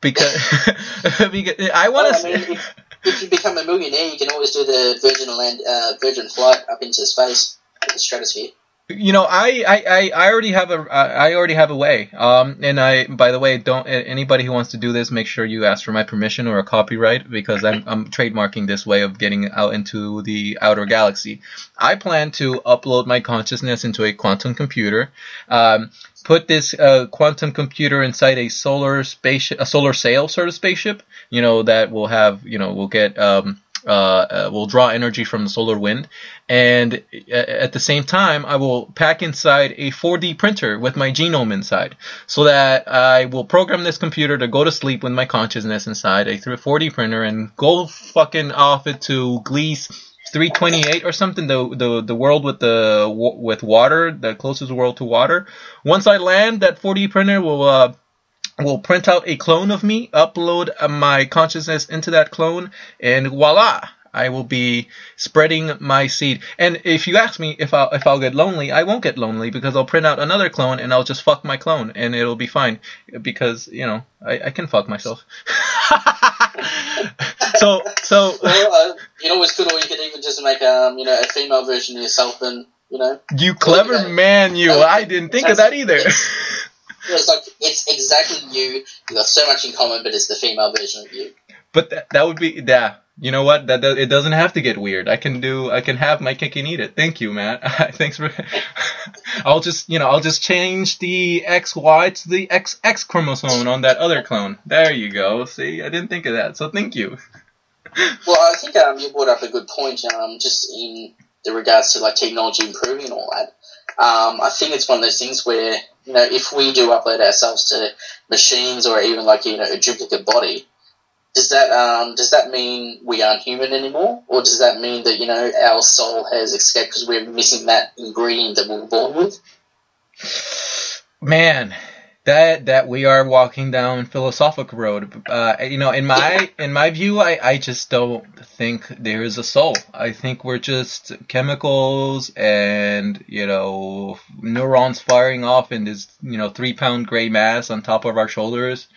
because I want to. If you become a millionaire, you can always do the Virgin flight up into space. the stratosphere. You know, I already have a way. And by the way, don't anybody who wants to do this, make sure you ask for my permission or a copyright, because I'm trademarking this way of getting out into the outer galaxy. I plan to upload my consciousness into a quantum computer. Put this quantum computer inside a solar sail sort of spaceship. You know, that will have, you know, will get will draw energy from the solar wind, and at the same time I will pack inside a 4D printer with my genome inside, so that I will program this computer to go to sleep with my consciousness inside a 4D printer and go fucking off it to Gliese 328 or something, the world with water, the closest world to water. Once I land, that 4D printer will print out a clone of me, upload my consciousness into that clone, and voila, I will be spreading my seed. And if you ask me if I'll get lonely, I won't get lonely, because I'll print out another clone and I'll just fuck my clone and it'll be fine, because, you know, I can fuck myself. so well, you know what's good, or you could even just make you know, a female version of yourself, and you know. You clever man, you. I didn't think of that either. It's like, it's exactly you. You got so much in common, but it's the female version of you. But that would be, yeah. You know what? It doesn't have to get weird. I can have my cake and eat it. Thank you, Matt. Thanks for. I'll just change the XY to the XX chromosome on that other clone. There you go. See, I didn't think of that, so thank you. Well, I think you brought up a good point. Just in the regards to like technology improving and all that. I think it's one of those things where, you know, if we do upload ourselves to machines or even like, you know, a duplicate body, does that mean we aren't human anymore, or does that mean that, you know, our soul has escaped because we're missing that ingredient that we were born with? Man, that we are walking down philosophical road. You know, in my view, I just don't think there is a soul. I think we're just chemicals and, you know, neurons firing off in this, you know, 3-pound gray mass on top of our shoulders.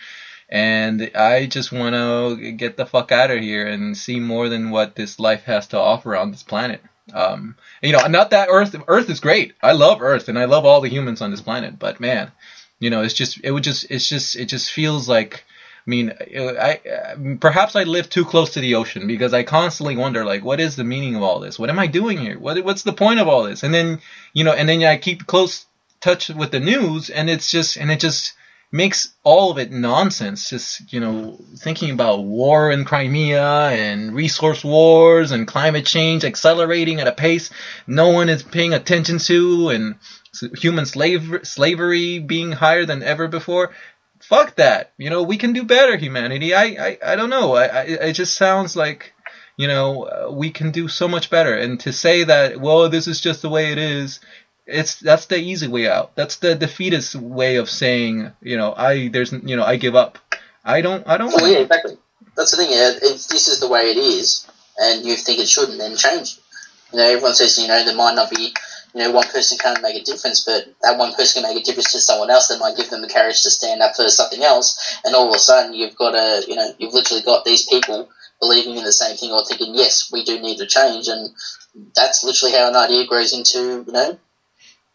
And I just want to get the fuck out of here and see more than what this life has to offer on this planet. You know, not that Earth is great. I love Earth and I love all the humans on this planet, but man, you know, it just feels like, I mean, perhaps I live too close to the ocean, because I constantly wonder, like, what is the meaning of all this? What am I doing here? What's the point of all this? And then, you know, and then I keep close touch with the news, and it just makes all of it nonsense. Just, you know, thinking about war in Crimea and resource wars and climate change accelerating at a pace no one is paying attention to, and human slavery being higher than ever before. Fuck that. You know, we can do better, humanity. I don't know. It just sounds like, you know, we can do so much better. And to say that, well, this is just the way it is, that's the easy way out. That's the defeatist way of saying, you know, I give up. I don't. Well, yeah, exactly. That's the thing. If this is the way it is, and you think it shouldn't, then change. You know, everyone says, you know, there might not be, you know, one person can't make a difference, but that one person can make a difference to someone else that might give them the courage to stand up for something else. And all of a sudden, you've literally got these people believing in the same thing, or thinking, yes, we do need to change, and that's literally how an idea grows into, you know,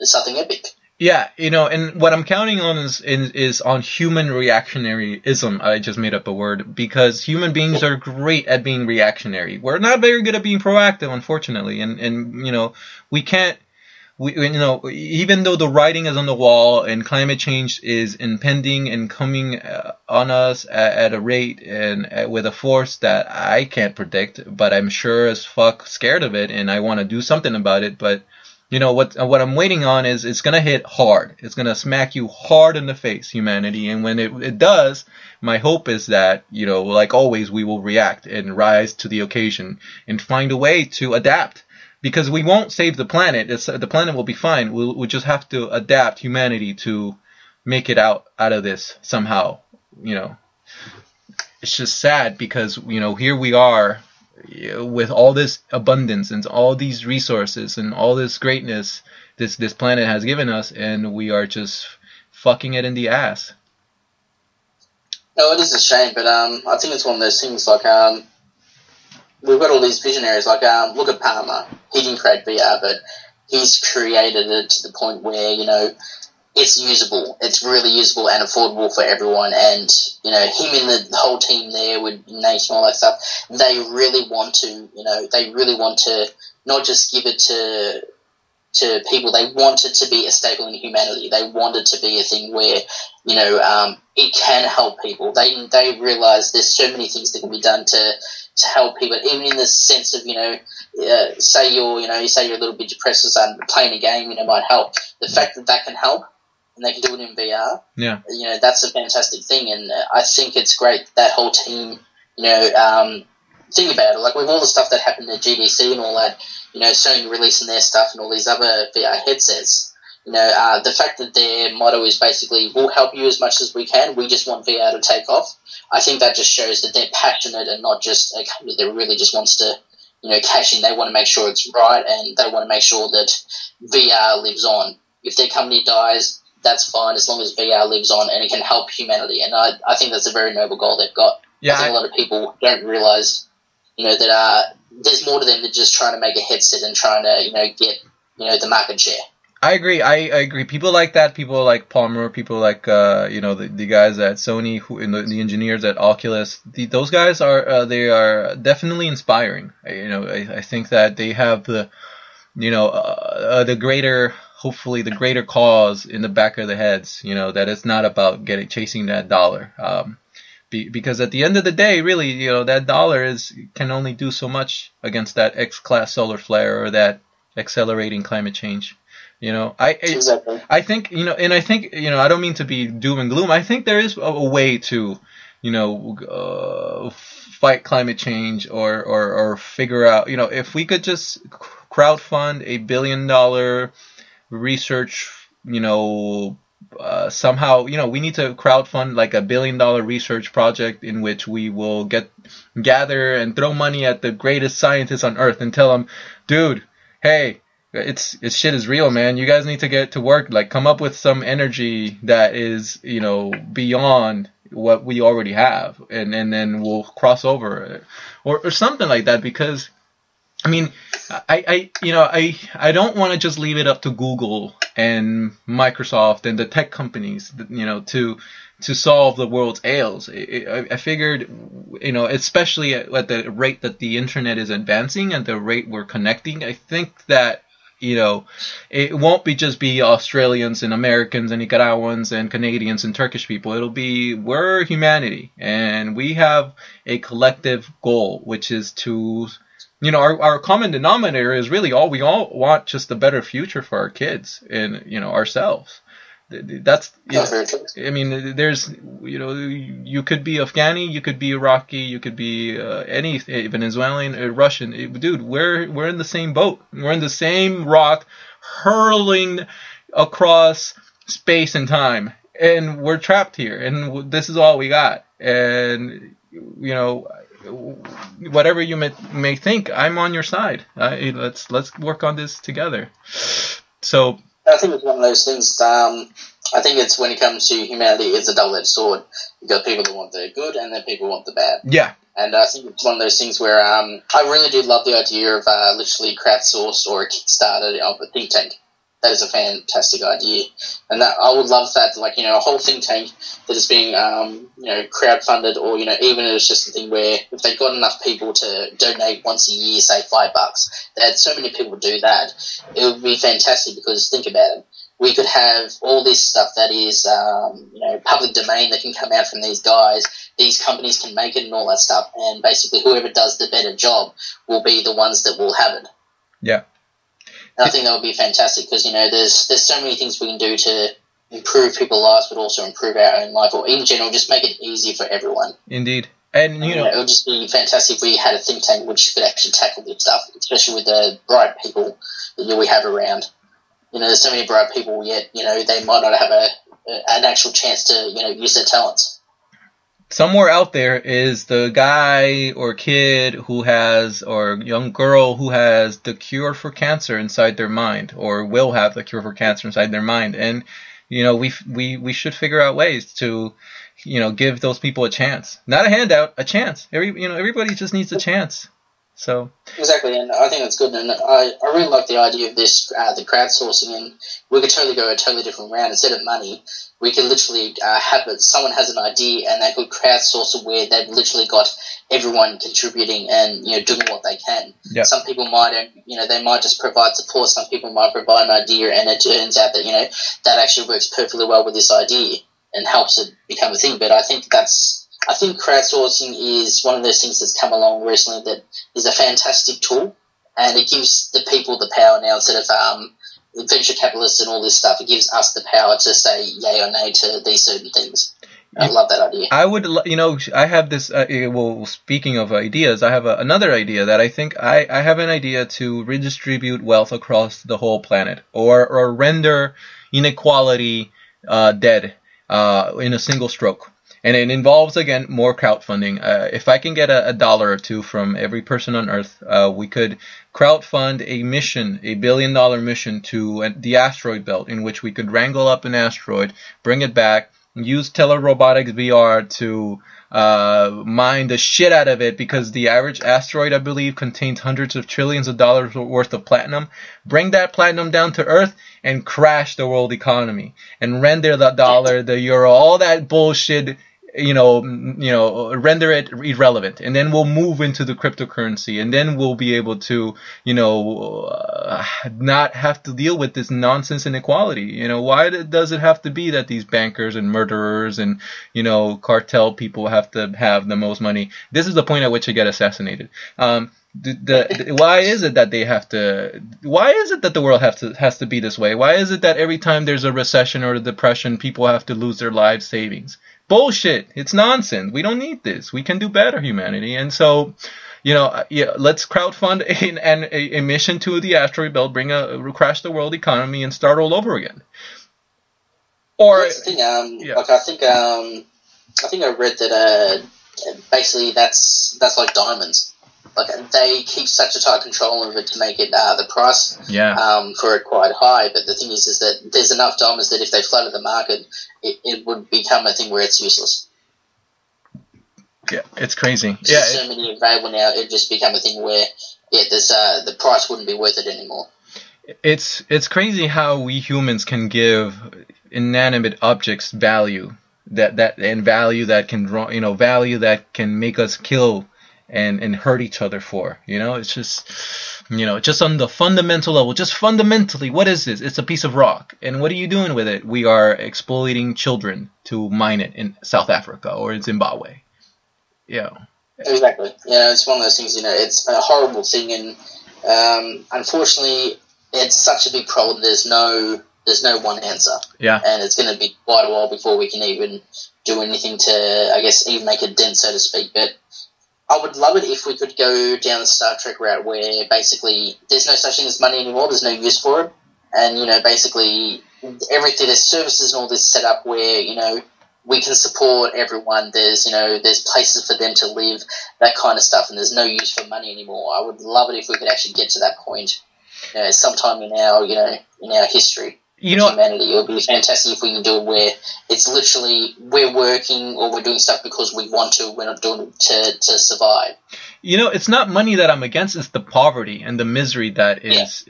something epic. Yeah, you know, and what I'm counting on is on human reactionaryism. I just made up a word, because human beings are great at being reactionary. We're not very good at being proactive, unfortunately, and you know, you know, even though the writing is on the wall and climate change is impending and coming on us at a rate and with a force that I can't predict, but I'm sure as fuck scared of it, and I want to do something about it. But you know, what I'm waiting on is it's going to hit hard. It's going to smack you hard in the face, humanity. And when it does, my hope is that, you know, like always, we will react and rise to the occasion and find a way to adapt. Because we won't save the planet. The planet will be fine. We'll just have to adapt humanity to make it out of this somehow. You know, it's just sad because, you know, here we are with all this abundance and all these resources and all this greatness this planet has given us, and we are just fucking it in the ass. No, it is a shame, but I think it's one of those things, like, we've got all these visionaries, like, look at Palmer. He didn't create VR, but he's created it to the point where, you know, it's usable. It's really usable and affordable for everyone. And, you know, him and the whole team there with Nate and all that stuff, they really want to not just give it to people. They want it to be a staple in humanity. They want it to be a thing where, you know, it can help people. They realize there's so many things that can be done to help people, even in the sense of, you know, say you're a little bit depressed and playing a game, you know, might help. The fact that can help, and they can do it in VR, yeah, you know, that's a fantastic thing. And I think it's great, that whole team, you know, think about it, like with all the stuff that happened at GDC and all that, you know, Sony releasing their stuff and all these other VR headsets, you know, the fact that their motto is basically, we'll help you as much as we can, we just want VR to take off, I think that just shows that they're passionate and not just a company that really just wants to, you know, cash in. They want to make sure it's right, and they want to make sure that VR lives on. If their company dies, that's fine, as long as VR lives on and it can help humanity. And I think that's a very noble goal they've got. Yeah, I think a lot of people don't realise, you know, that there's more to them than just trying to make a headset and trying to, you know, get, you know, the market share. I agree. I agree. People like that. People like Palmer. People like you know, the guys at Sony, the engineers at Oculus. Those guys are they are definitely inspiring. You know, I think that they have the, you know, hopefully the greater cause in the back of their heads. You know, that it's not about chasing that dollar. Because at the end of the day, really, you know, that dollar can only do so much against that X-class solar flare or that accelerating climate change. You know, I think, you know, and I think, you know, I don't mean to be doom and gloom. I think there is a way to, you know, fight climate change or figure out, you know, if we could just crowdfund $1 billion research, you know, somehow, you know, we need to crowdfund like $1 billion research project in which we will gather and throw money at the greatest scientists on Earth and tell them, dude, hey, it's shit is real, man. You guys need to get to work. Like, come up with some energy that is, you know, beyond what we already have, and then we'll cross over, or something like that. Because, I mean, I don't want to just leave it up to Google and Microsoft and the tech companies, you know, to solve the world's ails. I figured, you know, especially at the rate that the internet is advancing and the rate we're connecting, I think that, you know, it won't just be Australians and Americans and Nicaraguans and Canadians and Turkish people. It'll be, we're humanity, and we have a collective goal, which is to, you know, our common denominator is really we all want just a better future for our kids and, you know, ourselves. That's, you know, I mean, there's, you know, you could be Afghani, you could be Iraqi, you could be any Venezuelan, Russian. Dude, we're in the same boat. We're in the same rock, hurling across space and time, and we're trapped here. And this is all we got. And, you know, whatever you may think, I'm on your side. Let's work on this together. So, I think it's one of those things. I think it's, when it comes to humanity, it's a double-edged sword. You've got people that want the good, and then people want the bad. Yeah. And I think it's one of those things where I really do love the idea of literally crowdsourced or a Kickstarter of a think tank. That is a fantastic idea. And that I would love that, like, you know, a whole think tank that is being, you know, crowdfunded, or, you know, even if it's just a thing where if they got enough people to donate once a year, say $5, they had so many people do that, it would be fantastic. Because think about it. We could have all this stuff that is, you know, public domain that can come out from these guys. These companies can make it and all that stuff. And basically whoever does the better job will be the ones that will have it. Yeah. And I think that would be fantastic because, you know, there's so many things we can do to improve people's lives, but also improve our own life, or in general, just make it easier for everyone. Indeed. And, you know, it would just be fantastic if we had a think tank which could actually tackle this stuff, especially with the bright people that we have around. You know, there's so many bright people, yet, you know, they might not have an actual chance to, you know, use their talents. Somewhere out there is the guy or kid who has, or young girl who has the cure for cancer inside their mind, or will have the cure for cancer inside their mind. And, you know, we should figure out ways to, you know, give those people a chance. Not a handout, a chance. Everybody just needs a chance. So exactly, and I think that's good. And I really like the idea of this, the crowdsourcing, and we could totally go a totally different route. Instead of money, we could literally have it. Someone has an idea, and they could crowdsource it where they've literally got everyone contributing and doing what they can. Yep. Some people might, they might just provide support. Some people might provide an idea, and it turns out that that actually works perfectly well with this idea and helps it become a thing. But I think crowdsourcing is one of those things that's come along recently that is a fantastic tool, and it gives the people the power now instead of venture capitalists and all this stuff. It gives us the power to say yay or nay to these certain things. I love that idea. I would, I have this, speaking of ideas, I have another idea that I think I have an idea to redistribute wealth across the whole planet or render inequality dead in a single stroke. And it involves, again, more crowdfunding. If I can get a dollar or two from every person on Earth, we could crowdfund a mission, $1 billion mission to the asteroid belt, in which we could wrangle up an asteroid, bring it back, use tele robotics VR to mine the shit out of it, because the average asteroid, I believe, contains hundreds of trillions of dollars worth of platinum. Bring that platinum down to Earth and crash the world economy and render the dollar, the euro, all that bullshit, render it irrelevant, and then we'll move into the cryptocurrency, and then we'll be able to, not have to deal with this nonsense inequality. Why does it have to be that these bankers and murderers and, cartel people have to have the most money? This is the point at which they get assassinated. Why is it that they have to? Why is it that the world has to be this way? Why is it that every time there's a recession or a depression, people have to lose their life savings? Bullshit! It's nonsense. We don't need this. We can do better, humanity. And so, let's crowdfund a mission to the asteroid belt, crash the world economy, and start all over again. Or that's the thing. Like I think I read that basically that's like diamonds. Like they keep such a tight control of it to make it the price for it quite high. But the thing is that there's enough diamonds that if they flooded the market, it would become a thing where it's useless. Yeah, it's crazy. There's so many available now, it just become a thing where there's the price wouldn't be worth it anymore. It's crazy how we humans can give inanimate objects value and value that can draw value that can make us kill and hurt each other for. It's just just on the fundamental level, just fundamentally, what is this? It's a piece of rock, and what are you doing with it? We are exploiting children to mine it in South Africa or in Zimbabwe. Exactly. It's one of those things. It's a horrible thing, and unfortunately, it's such a big problem. There's no one answer. Yeah. And it's going to be quite a while before we can even do anything to, I guess, even make a dent, so to speak. But I would love it if we could go down the Star Trek route where basically there's no such thing as money anymore. There's no use for it. And, basically everything, there's services and all this set up where, we can support everyone. There's places for them to live, that kind of stuff. And there's no use for money anymore. I would love it if we could actually get to that point, sometime in our history. Humanity. It would be fantastic if we can do it where it's literally we're working or we're doing stuff because we want to. We're not doing it to survive. It's not money that I'm against. It's the poverty and the misery that is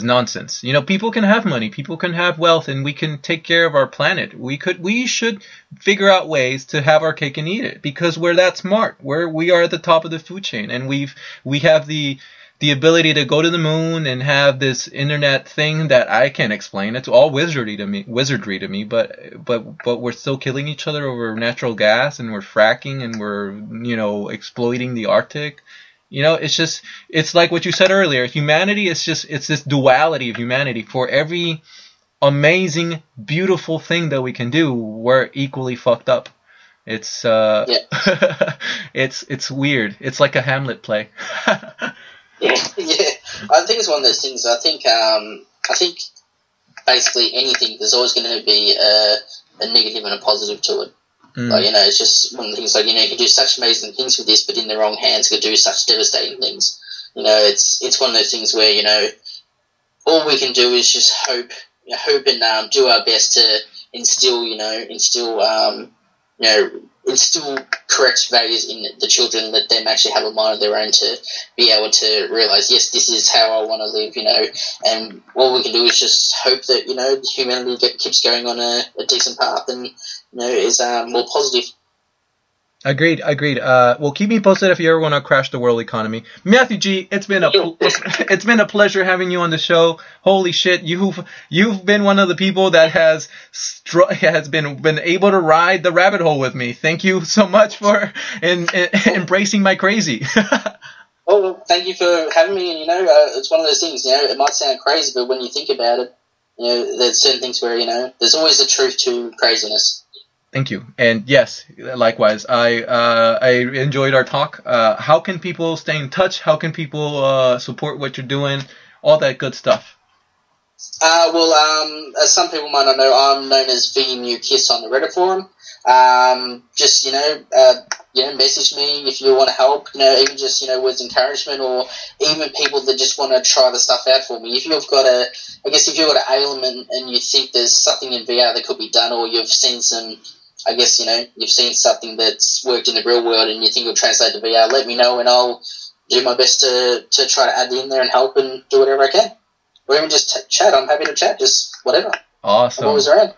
nonsense. People can have money, people can have wealth, and we can take care of our planet. We should figure out ways to have our cake and eat it, because we're that smart. We are at the top of the food chain, and we have the ability to go to the moon and have this internet thing that I can't explain. It's all wizardry to me, but we're still killing each other over natural gas, and we're fracking, and we're, exploiting the Arctic. It's like what you said earlier. Humanity it's this duality of humanity. For every amazing, beautiful thing that we can do, we're equally fucked up. It's it's weird. It's like a Hamlet play. Yeah. I think it's one of those things. I think basically anything, there's always going to be a negative and a positive to it. Like, it's just one of the things. Like, you can do such amazing things with this, but in the wrong hands, could do such devastating things. It's one of those things where all we can do is just hope and do our best to instill instill correct values in the children, let them actually have a mind of their own to be able to realise, yes, this is how I want to live, and all we can do is just hope that, humanity keeps going on a decent path and, is more positive. Agreed. Well, keep me posted if you ever want to crash the world economy. Matthew G, it's been a pleasure having you on the show. Holy shit, you've been one of the people that has been able to ride the rabbit hole with me. Thank you so much for embracing my crazy. Well, thank you for having me. And it's one of those things. It might sound crazy, but when you think about it, there's certain things where there's always a truth to craziness. Thank you. And yes, likewise, I enjoyed our talk. How can people stay in touch? How can people support what you're doing? All that good stuff. As some people might not know, I'm known as VMUKiss on the Reddit forum. Just, message me if you want to help, even just, words of encouragement, or even people that just want to try the stuff out for me. If you've got an ailment and you think there's something in VR that could be done, or you've seen you've seen something that's worked in the real world and you think it'll translate to VR, let me know and I'll do my best to try to add in there and help and do whatever I can. Or even just chat. I'm happy to chat, just whatever. Awesome. I'm always around.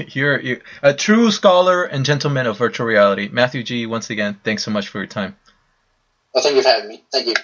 You're a true scholar and gentleman of virtual reality. Matthew G, once again, thanks so much for your time. Well, thank you for having me. Thank you.